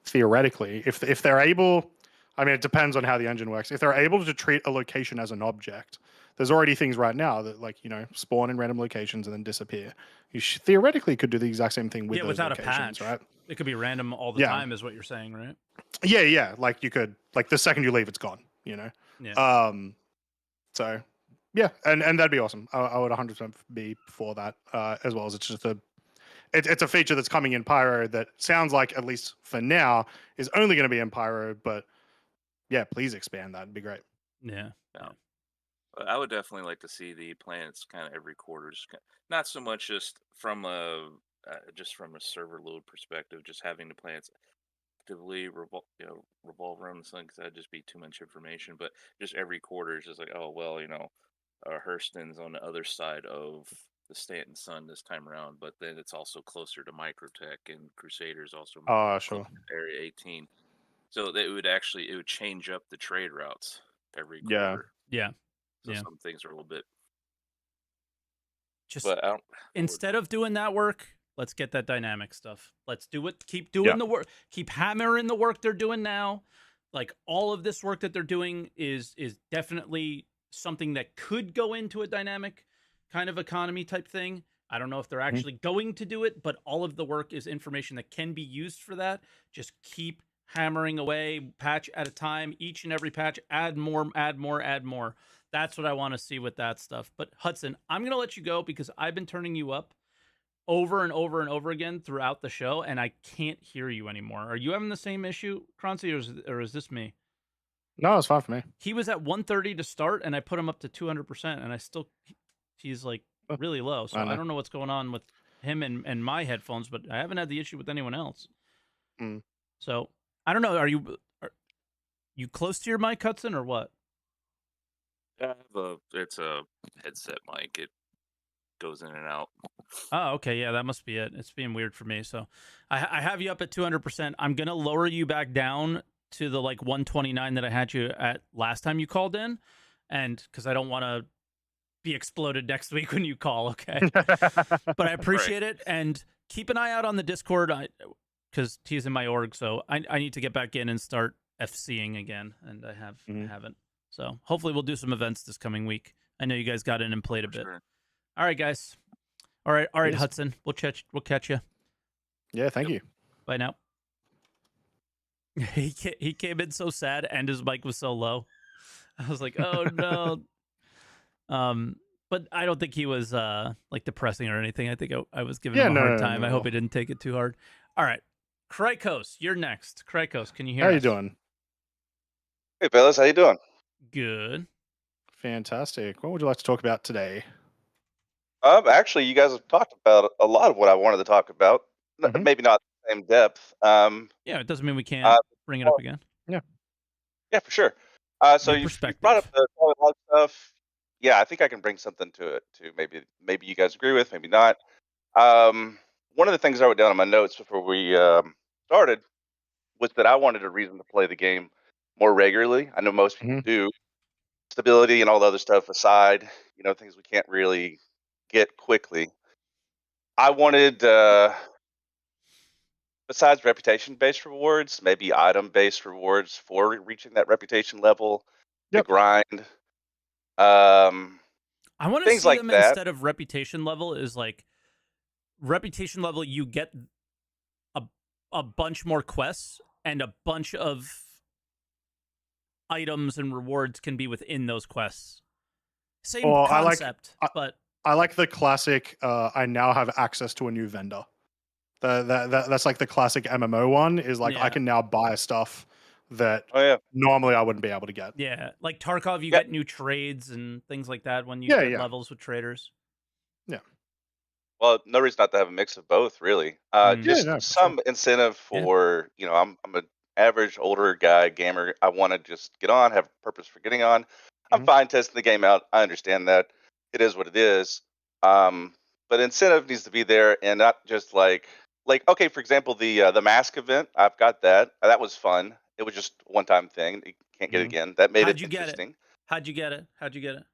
theoretically. If they're able, I mean, it depends on how the engine works. If they're able to treat a location as an object, there's already things right now that, like, spawn in random locations and then disappear. You theoretically could do the exact same thing with those without locations, a patch, right? it could be random all the time, is what you're saying, right? Yeah. Like you could, like the second you leave, it's gone. Yeah. So yeah, and that'd be awesome. I would 100% be for that, as well as it's just it's a feature that's coming in Pyro that sounds like, at least for now, is only going to be in Pyro. But yeah, please expand that. It'd be great. Yeah. I would definitely like to see the planets kind of every quarter, not so much just from a server load perspective, just having the planets actively revolve around the sun, because that'd just be too much information. But just every quarter is just like, oh well, Hurston's on the other side of the Stanton Sun this time around, but then it's also closer to Microtech, and Crusaders also Sure. Area 18. So it would change up the trade routes every Yeah. quarter. Yeah. So some things are a little bit. Just But instead of doing that work, let's get that dynamic stuff. Let's do it. Keep doing the work. Keep hammering the work they're doing now. Like, all of this work that they're doing is definitely something that could go into a dynamic kind of economy type thing. I don't know if they're actually going to do it, but all of the work is information that can be used for that. Just keep hammering away, patch at a time. Each and every patch, add more, add more, add more. That's what I want to see with that stuff. But Hudson, I'm going to let you go because I've been turning you up over and over and over again throughout the show, and I can't hear you anymore. Are you having the same issue, Croncy, or is this me? No, it's fine for me. He was at 130 to start, and I put him up to 200%, and he's like really low. So I don't know what's going on with him and my headphones, but I haven't had the issue with anyone else. So I don't know. Are you close to your mic, Hudson, or what? It's a headset mic. It goes in and out. Oh, okay. Yeah, that must be it. It's being weird for me. So I have you up at 200%. I'm going to lower you back down to the 129 that I had you at last time you called in. And because I don't want to be exploded next week when you call. Okay. But I appreciate it. And keep an eye out on the Discord because he's in my org. So I need to get back in and start FCing again. And I haven't. So hopefully we'll do some events this coming week. I know you guys got in and played a bit. Sure. All right, guys. All right, Yes. Hudson. We'll catch you. Yeah, thank you. Bye now. He came in so sad, and his mic was so low. I was like, oh no. But I don't think he was depressing or anything. I think I was giving him a hard time. I hope he didn't take it too hard. All right, Krykos, you're next. Krykos, can you hear us? How you doing? Hey, fellas, how you doing? Good. Fantastic. What would you like to talk about today? Actually, you guys have talked about a lot of what I wanted to talk about. Maybe not the same depth. Yeah, it doesn't mean we can't bring it up again. Yeah, for sure. So you brought up the log stuff. Yeah, I think I can bring something to it too. Maybe you guys agree with, maybe not. One of the things I wrote down on my notes before we started was that I wanted a reason to play the game more regularly. I know most people do. Stability and all the other stuff aside, things we can't really get quickly. I wanted, besides reputation-based rewards, maybe item-based rewards for reaching that reputation level. The grind. I want to see like them that. Instead of reputation level is reputation level. You get a bunch more quests and a bunch of items and rewards can be within those quests. Same concept, but I like the classic. I now have access to a new vendor. That's like the classic MMO one. Is like I can now buy stuff that normally I wouldn't be able to get. Yeah, like Tarkov, you get new trades and things like that when you get levels with traders. Yeah. Well, no reason not to have a mix of both, really. Just no, for some sure. incentive for, I'm an average older guy gamer. I want to just get on, have a purpose for getting on. I'm Mhm. fine testing the game out. I understand that it is what it is. But incentive needs to be there, and not just like okay, for example, the mask event. I've got that. That was fun. It was just a one-time thing. You can't get it Mhm. again. That made it How'd you get it? interesting. How'd you get it? How'd you get it?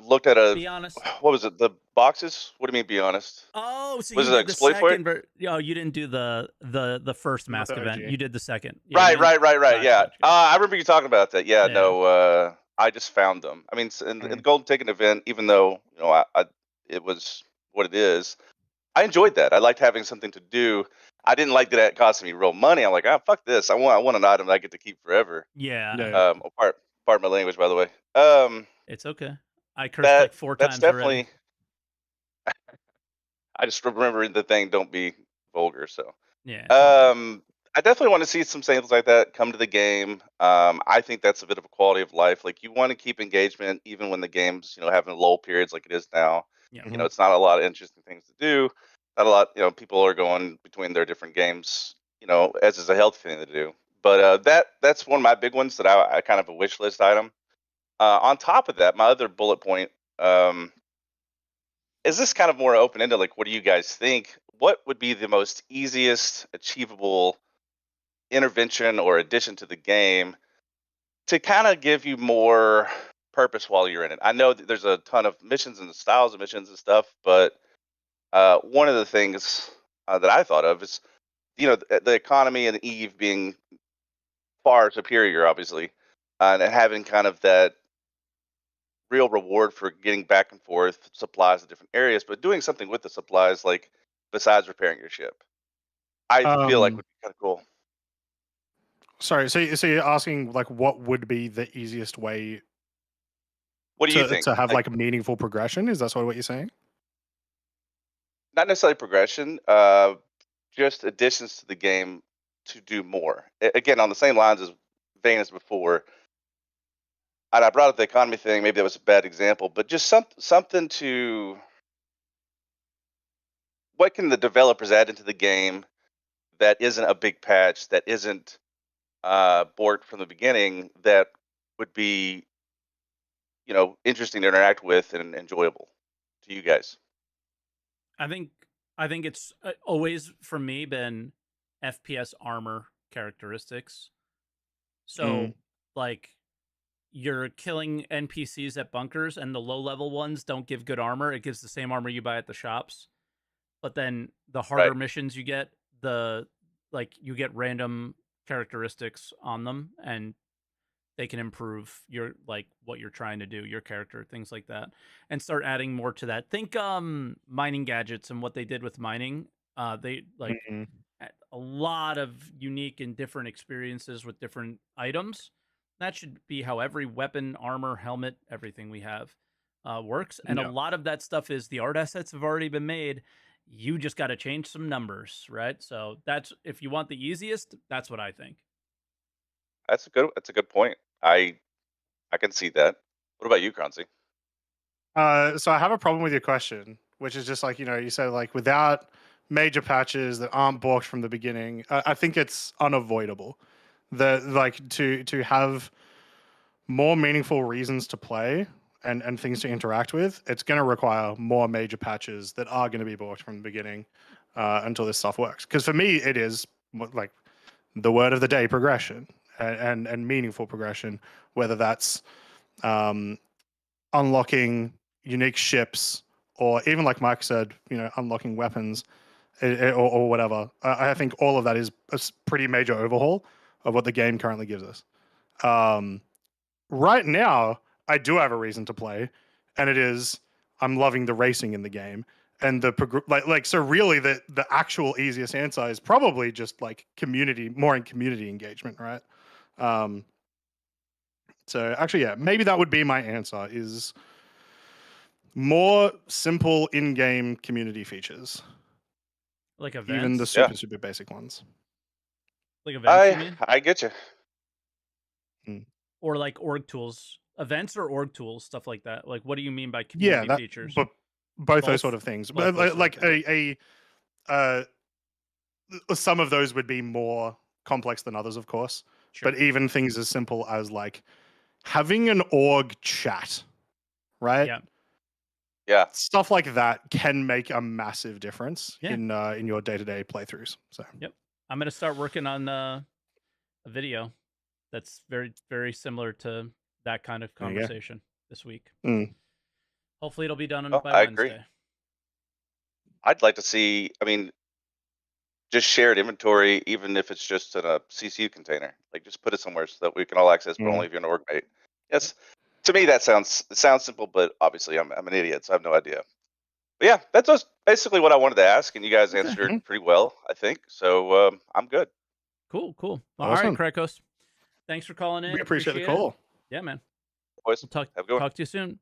Looked at Be honest. what was it? The boxes? What do you mean? Be honest? Oh, so Was you it an did the exploit for it? second Oh, you didn't do the first Not mask the event. OG. You did the second. Yeah, you Right, didn't- right, right, right. Gotcha, Yeah. gotcha, gotcha. I remember you talking about that. Yeah, Yeah. no, I just found them. I mean, in the Golden Ticket event, even though, it was what it is, I enjoyed that. I liked having something to do. I didn't like that it costed me real money. I'm like, ah, fuck this. I want an item that I get to keep forever. Yeah. Yeah. Pardon my language, by the way. It's okay. I cursed like 4 that's times already. definitely. I just remember the thing. Don't be vulgar. So. Yeah. It's all good. I definitely want to see some things like that come to the game. I think that's a bit of a quality of life. Like you want to keep engagement even when the game's, having low periods like it is now. Yeah. It's not a lot of interesting things to do. Not a lot, people are going between their different games, as is a healthy thing to do. But that's one of my big ones that I kind of a wish list item. On top of that, my other bullet point, is this kind of more open ended? Like, what do you guys think? What would be the most easiest achievable intervention or addition to the game to kind of give you more purpose while you're in it? I know that there's a ton of missions and styles of missions and stuff, but one of the things that I thought of is, the economy and Eve being far superior, obviously, and having kind of that real reward for getting back and forth supplies to different areas, but doing something with the supplies, like besides repairing your ship, I feel like would be kind of cool. Sorry, so you're asking like what would be the easiest way What do you think? to have like a meaningful progression? Is that sort of what you're saying? Not necessarily progression, just additions to the game to do more. Again, on the same lines as vein as before. And I brought up the economy thing. Maybe that was a bad example, but just something to what can the developers add into the game that isn't a big patch, that isn't borked from the beginning, that would be interesting to interact with and enjoyable to you guys. I think it's always for me been FPS armor characteristics. So like you're killing NPCs at bunkers and the low level ones don't give good armor. It gives the same armor you buy at the shops. But then the harder missions you get, you get random characteristics on them and they can improve your what you're trying to do, your character, things like that, and start adding more to that. Think mining gadgets and what they did with mining. They a lot of unique and different experiences with different items. That should be how every weapon, armor, helmet, everything we have works. And a lot of that stuff is the art assets have already been made. You just got to change some numbers, right? So that's if you want the easiest, that's what I think. That's a good point. I can see that. What about you, Croncy? So I have a problem with your question, which is just like, you said like without major patches that aren't borked from the beginning, I think it's unavoidable. To have more meaningful reasons to play and things to interact with, it's going to require more major patches that are going to be borked from the beginning until this stuff works. Because for me, it is like the word of the day: progression and meaningful progression, whether that's unlocking unique ships or even like Mike said, unlocking weapons or whatever. I think all of that is a pretty major overhaul of what the game currently gives us. Right now, I do have a reason to play, and it is I'm loving the racing in the game. And so really the actual easiest answer is probably just like more in community engagement, right? So actually, yeah, maybe that would be my answer is more simple in-game community features. Like events? Even the super basic ones. Like events, you mean? I get you. Or like org tools. Events or org tools, stuff like that. Like what do you mean by community features? both those sort of things. But like some of those would be more complex than others, of course. Sure. But even things as simple as like having an org chat, right? Yeah. Yeah. Stuff like that can make a massive difference Yeah. in your day-to-day playthroughs. So yep, I'm gonna start working on a video that's very, very similar to that kind of conversation this week. Hopefully, it'll be done by I Wednesday. agree. I'd like to see. I mean, just shared inventory, even if it's just in a CCU container. Like, just put it somewhere so that we can all access, but only if you're an org mate. Yes, to me that sounds simple, but obviously I'm an idiot, so I have no idea. But yeah, that's just basically what I wanted to ask, and you guys answered pretty well, I think. So I'm good. Cool. Awesome. All right, Krakos. Thanks for calling in. We appreciate the call. Yeah, man. Boys, we'll talk to you soon.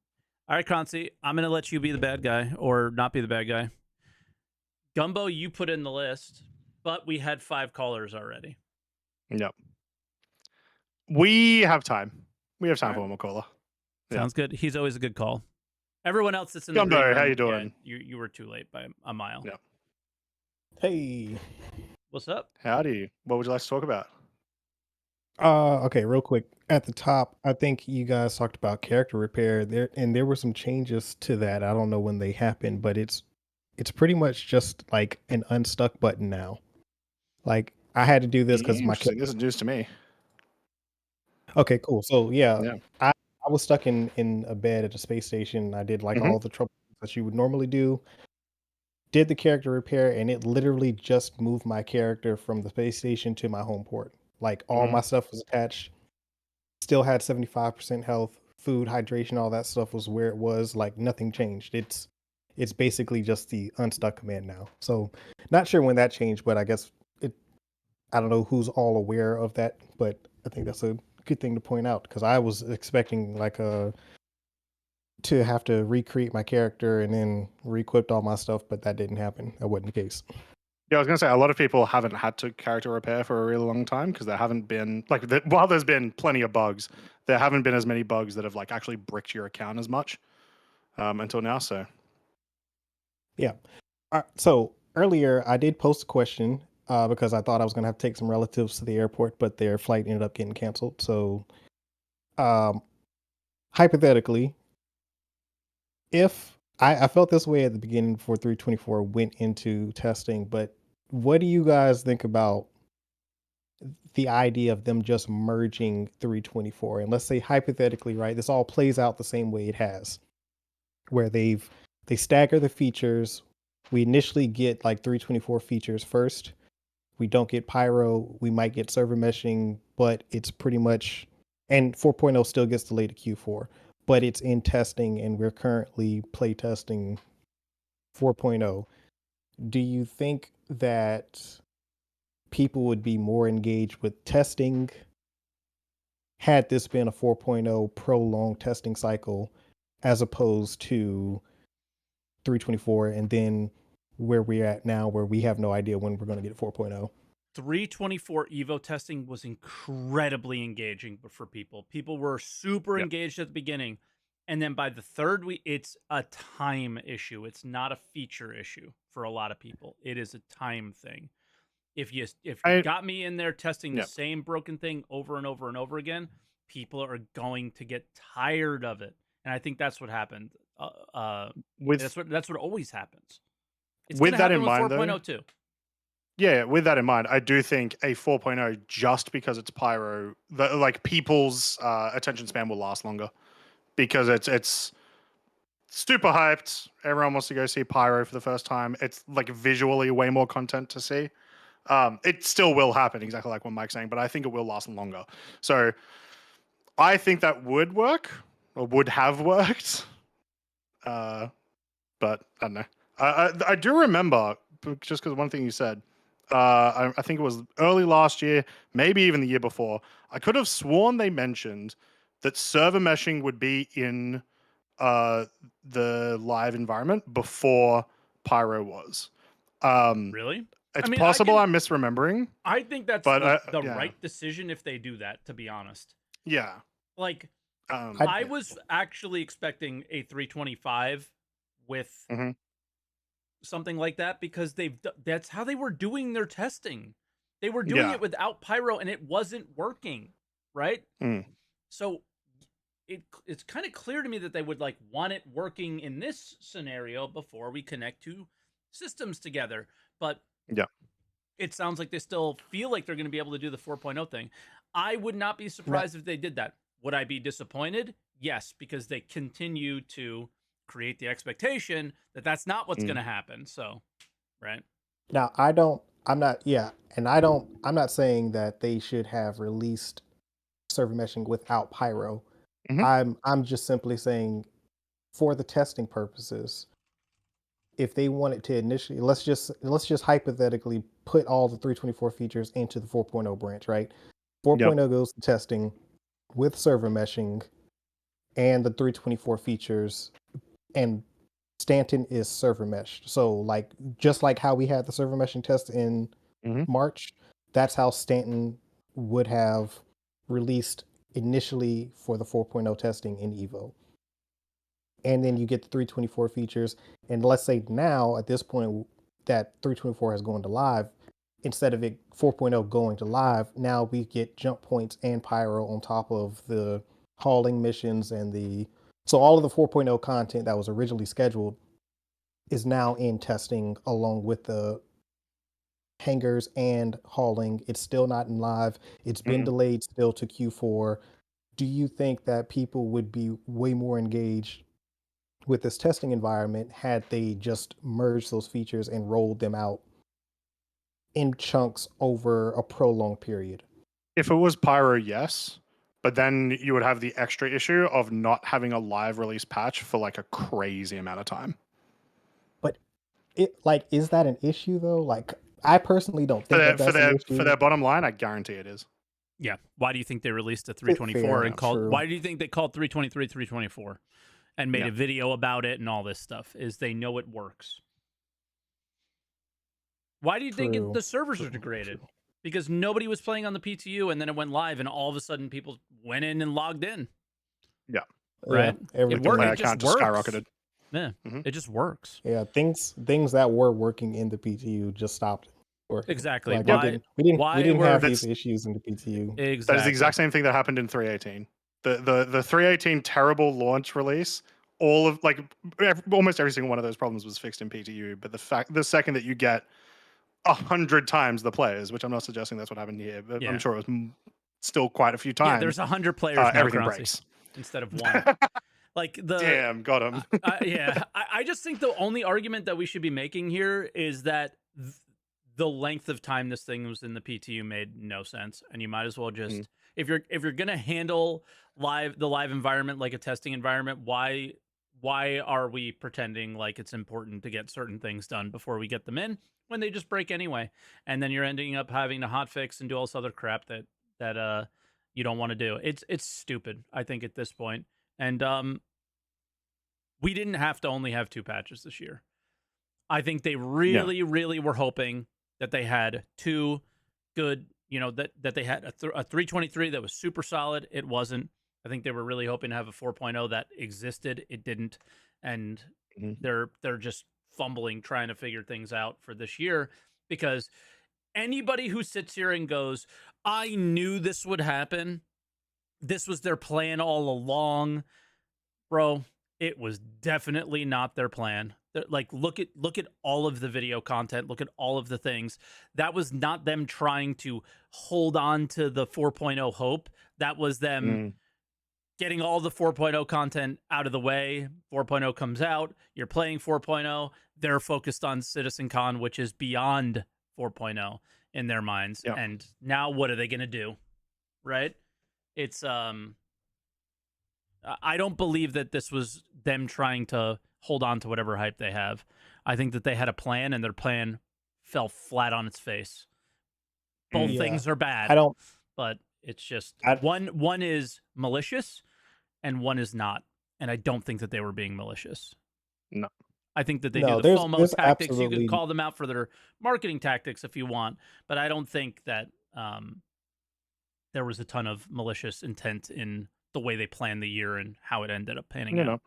All right, Croncy, I'm going to let you be the bad guy or not be the bad guy. Gumbo, you put in the list, but we had 5 callers already. Yep. We have time. We have time for one more caller. Sounds good. He's always a good call. Everyone else that's in the Gumbo, room, how you doing? Yeah, you were too late by a mile. Yep. Hey. What's up? Howdy. What would you like to talk about? Okay, real quick. At the top, I think you guys talked about character repair there were some changes to that. I don't know when they happened, but it's pretty much just like an unstuck button now. Like, I had to do this because my this is news to me. Okay, cool. So yeah. I was stuck in a bed at a space station. I did like all the trouble that you would normally do. Did the character repair, and it literally just moved my character from the space station to my home port. Like, all my stuff was attached. Still had 75% health, food, hydration, all that stuff was where it was. Like, nothing changed. It's basically just the unstuck command now. So not sure when that changed, but I guess I don't know who's all aware of that, but I think that's a good thing to point out, because I was expecting like to have to recreate my character and then re-equip all my stuff, but that didn't happen. That wasn't the case. Yeah, I was gonna say a lot of people haven't had to character repair for a really long time because there haven't been while there's been plenty of bugs, there haven't been as many bugs that have like actually bricked your account as much until now. So yeah. So earlier I did post a question because I thought I was gonna have to take some relatives to the airport, but their flight ended up getting canceled. So hypothetically, if I felt this way at the beginning before 324 went into testing, but what do you guys think about the idea of them just merging 324? And let's say hypothetically, right, this all plays out the same way it has, where they stagger the features. We initially get like 324 features first. We don't get pyro. We might get server meshing, but it's pretty much, and 4.0 still gets delayed to Q4. But it's in testing, and we're currently play testing 4.0. Do you think that people would be more engaged with testing had this been a 4.0 prolonged testing cycle as opposed to 324 and then where we're at now, where we have no idea when we're going to get 4.0? 324 Evo testing was incredibly engaging for people. People were super engaged at the beginning. And then by the third week, it's a time issue. It's not a feature issue for a lot of people. It is a time thing. If you got me in there testing the same broken thing over and over and over again, people are going to get tired of it. And I think that's what happened. That's what always happens. It's with that in with mind, 4.0 too. Yeah, with that in mind, I do think a 4.0, just because it's pyro, people's attention span will last longer because it's super hyped. Everyone wants to go see pyro for the first time. It's like visually way more content to see. It still will happen, exactly like what Mike's saying, but I think it will last longer. So I think that would work, or would have worked. But I don't know. I do remember, just because one thing you said, I think it was early last year, maybe even the year before, I could have sworn they mentioned that server meshing would be in the live environment before Pyro was. Really? It's possible I'm misremembering. I think that's the right decision if they do that, to be honest. Yeah. Like, I was actually expecting a 325 with Mhm. something like that, because that's how they were doing their testing. They were doing Yeah. it without pyro and it wasn't working, right? Mm. So it's kind of clear to me that they would like want it working in this scenario before we connect two systems together. But Yeah. it sounds like they still feel like they're going to be able to do the 4.0 thing. I would not be surprised if they did that. Would I be disappointed? Yes, because they continue to create the expectation that that's not what's going to happen. So, right. Now, I'm not saying that they should have released server meshing without pyro. I'm just simply saying, for the testing purposes, if they wanted to initially, let's just hypothetically put all the 324 features into the 4.0 branch, right? 4.0 goes to testing with server meshing and the 324 features, and Stanton is server meshed. So like, just like how we had the server meshing test in March, that's how Stanton would have released initially for the 4.0 testing in Evo. And then you get the 324 features. And let's say now at this point that 324 has gone to live, instead of it 4.0 going to live, now we get jump points and pyro on top of the hauling missions and so all of the 4.0 content that was originally scheduled is now in testing along with the hangars and hauling. It's still not in live. It's been delayed still to Q4. Do you think that people would be way more engaged with this testing environment had they just merged those features and rolled them out in chunks over a prolonged period? If it was pyro, yes. But then you would have the extra issue of not having a live release patch for like a crazy amount of time. But is that an issue though? Like, I personally don't think that's an issue. For their bottom line, I guarantee it is. Yeah. Why do you think they released a 324 and called? True. Why do you think they called 323 324 and made a video about it and all this stuff? Is they know it works. Why do you think the servers are degraded? Because nobody was playing on the PTU, and then it went live, and all of a sudden people went in and logged in. Yeah. Right. Yeah, It worked. It just works. skyrocketed. Yeah. It just works. Yeah. Things that were working in the PTU just stopped working. Exactly. Like, we didn't have these issues in the PTU. Exactly. That is the exact same thing that happened in 318. The 318 terrible launch release. All of almost every single one of those problems was fixed in PTU. But the second that you get 100 times the players, which I'm not suggesting that's what happened here, but I'm sure it was still quite a few times. Yeah, there's 100 players now, everything Croncy, breaks instead of one. Damn, got him. I just think the only argument that we should be making here is that the length of time this thing was in the PTU made no sense, and you might as well just if you're gonna handle the live environment like a testing environment, why are we pretending like it's important to get certain things done before we get them in when they just break anyway? And then you're ending up having to hotfix and do all this other crap that you don't want to do. It's stupid, I think, at this point. And we didn't have to only have 2 patches this year. I think they really were hoping that they had 2 good, that they had a 323 that was super solid. It wasn't. I think they were really hoping to have a 4.0 that existed. It didn't. And they're just fumbling trying to figure things out for this year, because anybody who sits here and goes, I knew this would happen, this was their plan all along, bro, it was definitely not their plan. Like, look at all of the video content, look at all of the things. That was not them trying to hold on to the 4.0 hope. That was them getting all the 4.0 content out of the way. 4.0 comes out, you're playing 4.0, they're focused on CitizenCon, which is beyond 4.0 in their minds. And now what are they going to do? Right? It's I don't believe that this was them trying to hold on to whatever hype they have. I think that they had a plan, and their plan fell flat on its face. Both things are bad. But it's just one is malicious and one is not. And I don't think that they were being malicious. No. I think that they do the FOMO tactics. You can call them out for their marketing tactics if you want, but I don't think that there was a ton of malicious intent in the way they planned the year and how it ended up panning out.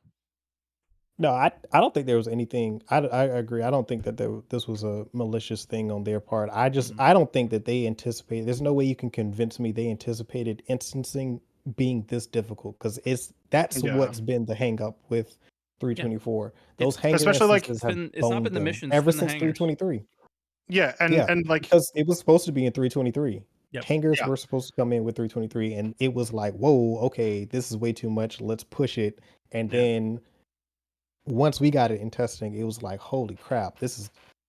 No, I don't think there was anything. I agree. I don't think that this was a malicious thing on their part. I don't think that they anticipated. There's no way you can convince me they anticipated instancing being this difficult, because that's Yeah. what's been the hang up with 324. Those hanger especially, like, instances have it's not boned been the them missions, ever it's been the since hangers. 323. Yeah, and like, because it was supposed to be in 323. Yep. Hangers Yeah. were supposed to come in with 323, and it was like, whoa, okay, this is way too much. Let's push it. And then once we got it in testing, it was like, holy crap,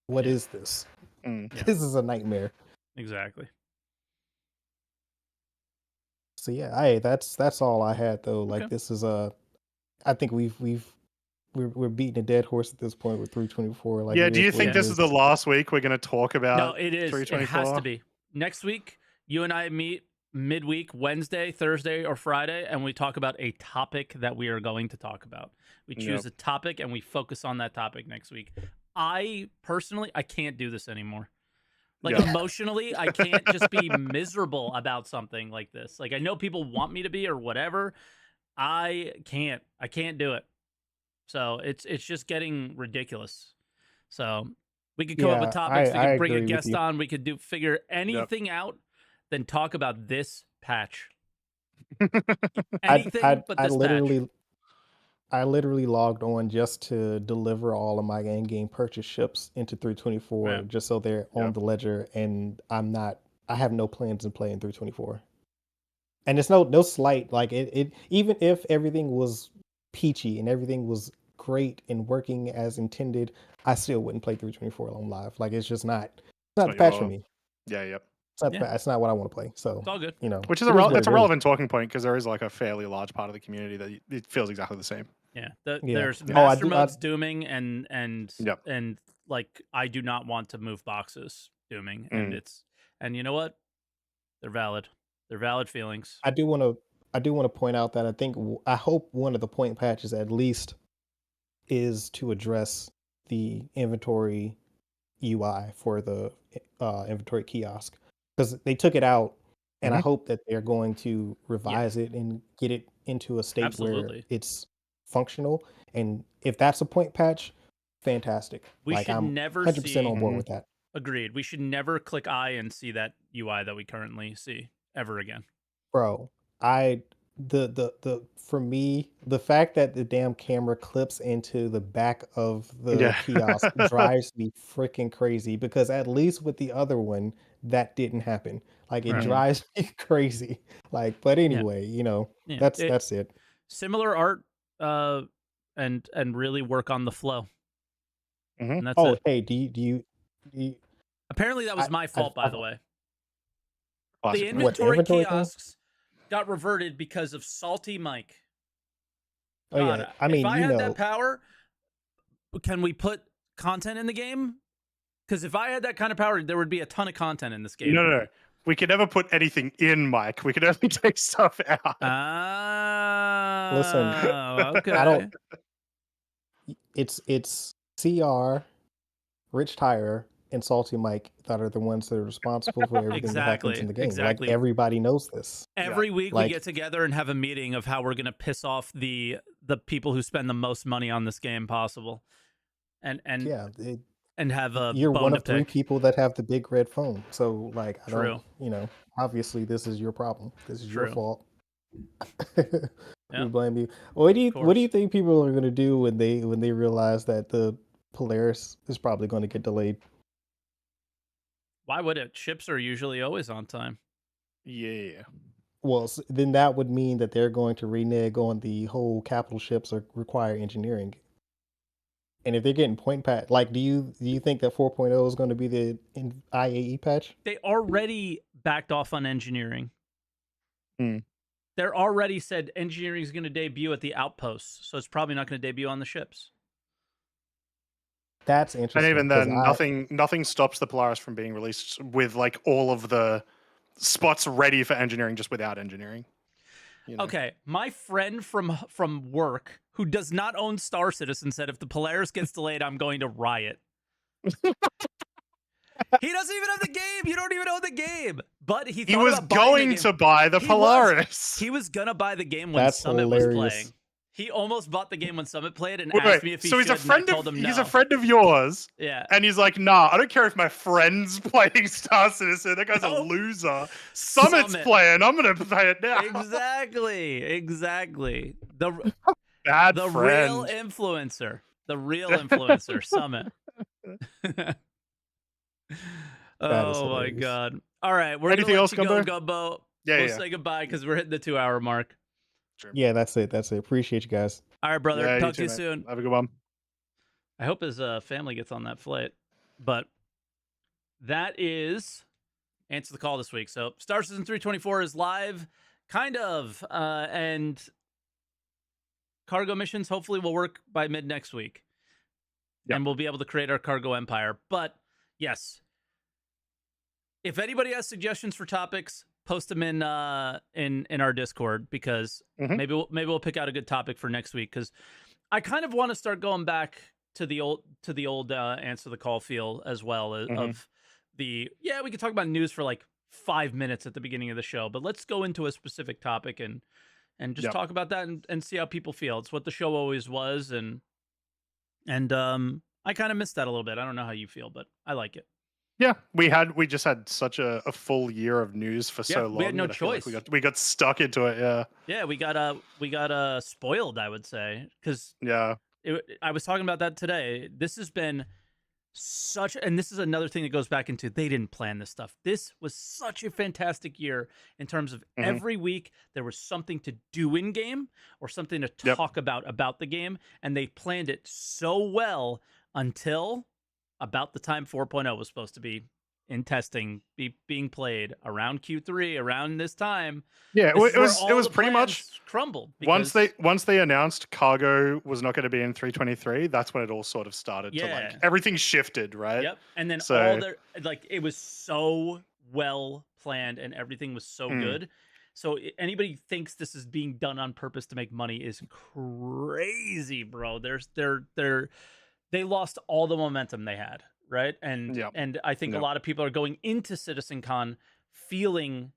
what is this? This is a nightmare. Exactly. So yeah, that's all I had though. Like, Okay. this is I think we're beating a dead horse at this point with 324. Like, yeah, it do is you what think it this is the last week we're going to talk about? No, it is. 324? It has to be. Next week, you and I meet midweek, Wednesday, Thursday, or Friday, and we talk about a topic that we are going to talk about. We choose a topic and we focus on that topic next week. I personally can't do this anymore. Like, emotionally, I can't just be miserable about something like this. Like, I know people want me to be or whatever. I can't do it. So it's just getting ridiculous. So we could come up with topics. We could bring a guest on. We could figure anything out, then talk about this patch. Anything but this patch. I literally logged on just to deliver all of my in-game purchase ships into 324, just so they're on the ledger, and I have no plans in playing 324. And it's no slight, like, it even if everything was peachy and everything was great and working as intended, I still wouldn't play 324 on live. Like, it's just not the patch for me. Yeah. It's not what I want to play. So it's all good. Which is it's a relevant talking point, because there is like a fairly large part of the community that it feels exactly the same. Yeah, there's master modes dooming and like, I do not want to move boxes dooming, and you know what? They're valid. They're valid feelings. I do want to point out that I hope one of the point patches at least is to address the inventory UI for the inventory kiosk, because they took it out, and I hope that they're going to revise it and get it into a state where it's functional. And if that's a point patch, fantastic. We should I'm never 100% on board with that. Agreed. We should never click I and see that UI that we currently see ever again. Bro, for me, the fact that the damn camera clips into the back of the kiosk drives me freaking crazy, because at least with the other one, that didn't happen. Like, it drives me crazy. Like, but anyway, that's it. Similar art, and really work on the flow. And that's it. Hey, do you apparently that was my fault, by the way. Classic. The inventory kiosks got reverted because of SaltEMike. I mean, if I had that power, can we put content in the game? Because if I had that kind of power, there would be a ton of content in this game. No. We could never put anything in, Mike. We could only take stuff out. Listen, okay. I don't. It's CR, Rich Tire, and SaltEMike that are the ones that are responsible for everything that happens in the game. Exactly. Like, everybody knows this. Every week we get together and have a meeting of how we're gonna piss off the people who spend the most money on this game possible, and have a you're bone one to of 3 pick. people that have the big red phone. So, like, I don't, obviously this is your problem. This is your fault. We blame you. What do you think people are gonna do when they realize that the Polaris is probably going to get delayed? Why would it? Ships are usually always on time. Yeah. Well, then that would mean that they're going to renege on the whole capital ships or require engineering. And if they're getting point patch, like, do you think that 4.0 is going to be the IAE patch? They already backed off on engineering. They're already said engineering is going to debut at the outposts, so it's probably not going to debut on the ships. That's interesting. And even then, nothing stops the Polaris from being released with like all of the spots ready for engineering, just without engineering. Okay, my friend from work who does not own Star Citizen said if the Polaris gets delayed, I'm going to riot. He doesn't even have the game. You don't even own the game. But he was going to buy the Polaris. He was gonna buy the game when That's Summit hilarious. was playing. He almost bought the game when Summit played and Wait, asked me if he so should. he's a friend and I told of him he's no. a friend of yours. Yeah. And he's like, nah, I don't care if my friend's playing Star Citizen. That guy's a loser. Summit's playing. I'm gonna play it now. Exactly. The bad the friend. real influencer. The real influencer, Summit. Oh my god. All right, we're Anything gonna else, let you Gumbo? go, Gumbo. Yeah, we'll yeah. say goodbye because we're hitting the 2-hour mark. Yeah, that's it. That's it. Appreciate you guys. All right, brother. Yeah, Talk too, to you mate. soon. Have a good one. I hope his family gets on that flight. But that is Answer the Call this week. So Star Citizen 324 is live, kind of, and cargo missions hopefully will work by mid next week. Yep. And we'll be able to create our cargo empire. But yes, if anybody has suggestions for topics, post them in our Discord, because maybe we'll pick out a good topic for next week, because I kind of want to start going back to the old Answer the Call feel as well of we could talk about news for like 5 minutes at the beginning of the show, but let's go into a specific topic and just talk about that and see how people feel. It's what the show always was, and I kind of missed that a little bit. I don't know how you feel, but I like it. Yeah, we just had such a full year of news for so long. We had no that I feel like choice. we got stuck into it. Yeah, we got spoiled, I would say, because I was talking about that today. This has been and this is another thing that goes back into, they didn't plan this stuff. This was such a fantastic year in terms of every week there was something to do in game or something to talk about the game, and they planned it so well until about the time 4.0 was supposed to be in testing, being played around Q3, around this time. Yeah, it was pretty much crumbled. Once they announced cargo was not going to be in 323, that's when it all sort of started to like everything shifted, right? Yep. And then it was so well planned and everything was so good. So anybody thinks this is being done on purpose to make money is crazy, bro. They lost all the momentum they had, right? And I think a lot of people are going into CitizenCon feeling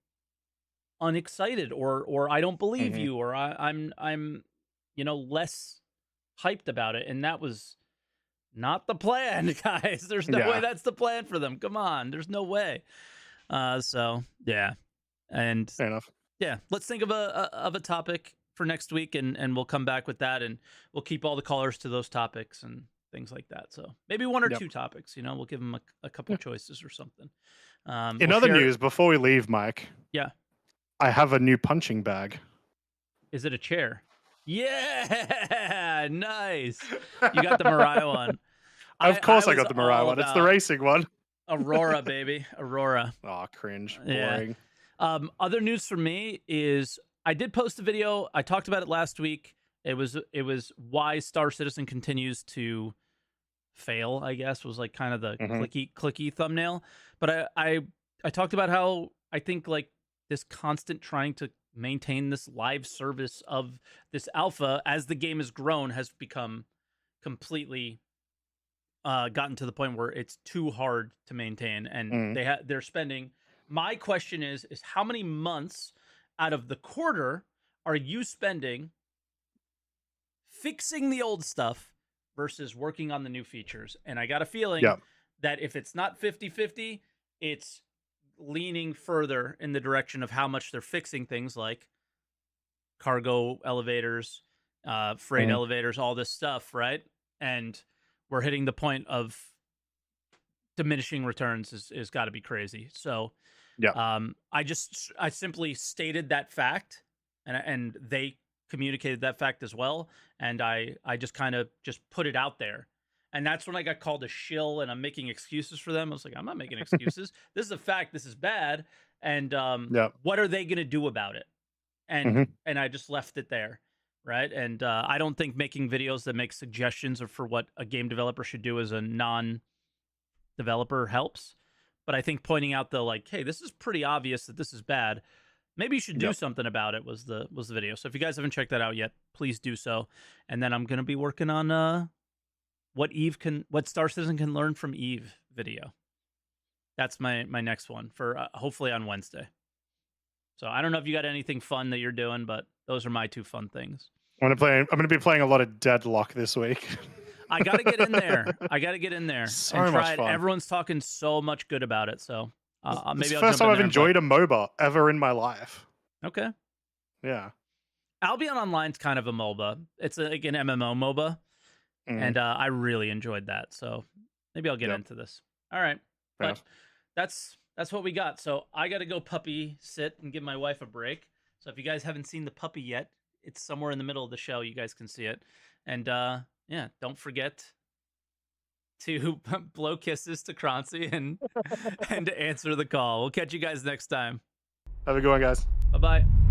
unexcited or I don't believe you, or I'm less hyped about it, and that was not the plan, guys. There's no way that's the plan for them. Come on, there's no way. So yeah, and fair enough. Yeah, let's think of a topic for next week, and we'll come back with that, and we'll keep all the callers to those topics and things like that. So maybe one or two topics, we'll give them a couple choices or something. In other news, before we leave, Mike. Yeah. I have a new punching bag. Is it a chair? Yeah, nice. You got the Mariah one. Of course I got the Mariah one. It's the racing one. Aurora, baby. Aurora. Oh, cringe. Boring. Yeah. Other news for me is I did post a video. I talked about it last week. It was why Star Citizen continues to fail, I guess, was like kind of the clicky thumbnail. But I talked about how I think like this constant trying to maintain this live service of this alpha as the game has grown has become completely gotten to the point where it's too hard to maintain, and they're spending. My question is how many months out of the quarter are you spending fixing the old stuff versus working on the new features? And I got a feeling that if it's not 50-50, it's leaning further in the direction of how much they're fixing things like cargo elevators, freight elevators, all this stuff, right? And we're hitting the point of diminishing returns is got to be crazy. So I simply stated that fact, and they communicated that fact as well, and I just kind of just put it out there. And that's when I got called a shill, and I'm making excuses for them. I was like, I'm not making excuses. This is a fact. This is bad. And what are they going to do about it? And I just left it there, right? And I don't think making videos that make suggestions for what a game developer should do as a non-developer helps. But I think pointing out hey, this is pretty obvious that this is bad. Maybe you should do something about it was the video. So if you guys haven't checked that out yet, please do so. And then I'm going to be working on what Star Citizen can learn from Eve video. That's my next one for hopefully on Wednesday. So I don't know if you got anything fun that you're doing, but those are my two fun things. I'm gonna be playing a lot of Deadlock this week. I gotta get in there. I gotta get in there So and try much it. fun. Everyone's talking so much good about it, so It's maybe the I'll first jump time in I've there. enjoyed a MOBA ever in my life. Okay. Yeah. Albion Online's kind of a MOBA. It's like an MMO MOBA, and I really enjoyed that. So maybe I'll get into this. All right, but that's what we got. So I got to go puppy sit and give my wife a break. So if you guys haven't seen the puppy yet, it's somewhere in the middle of the show. You guys can see it, and yeah, don't forget to blow kisses to Croncy and and to answer the call. We'll catch you guys next time. Have a good one, guys. Bye bye.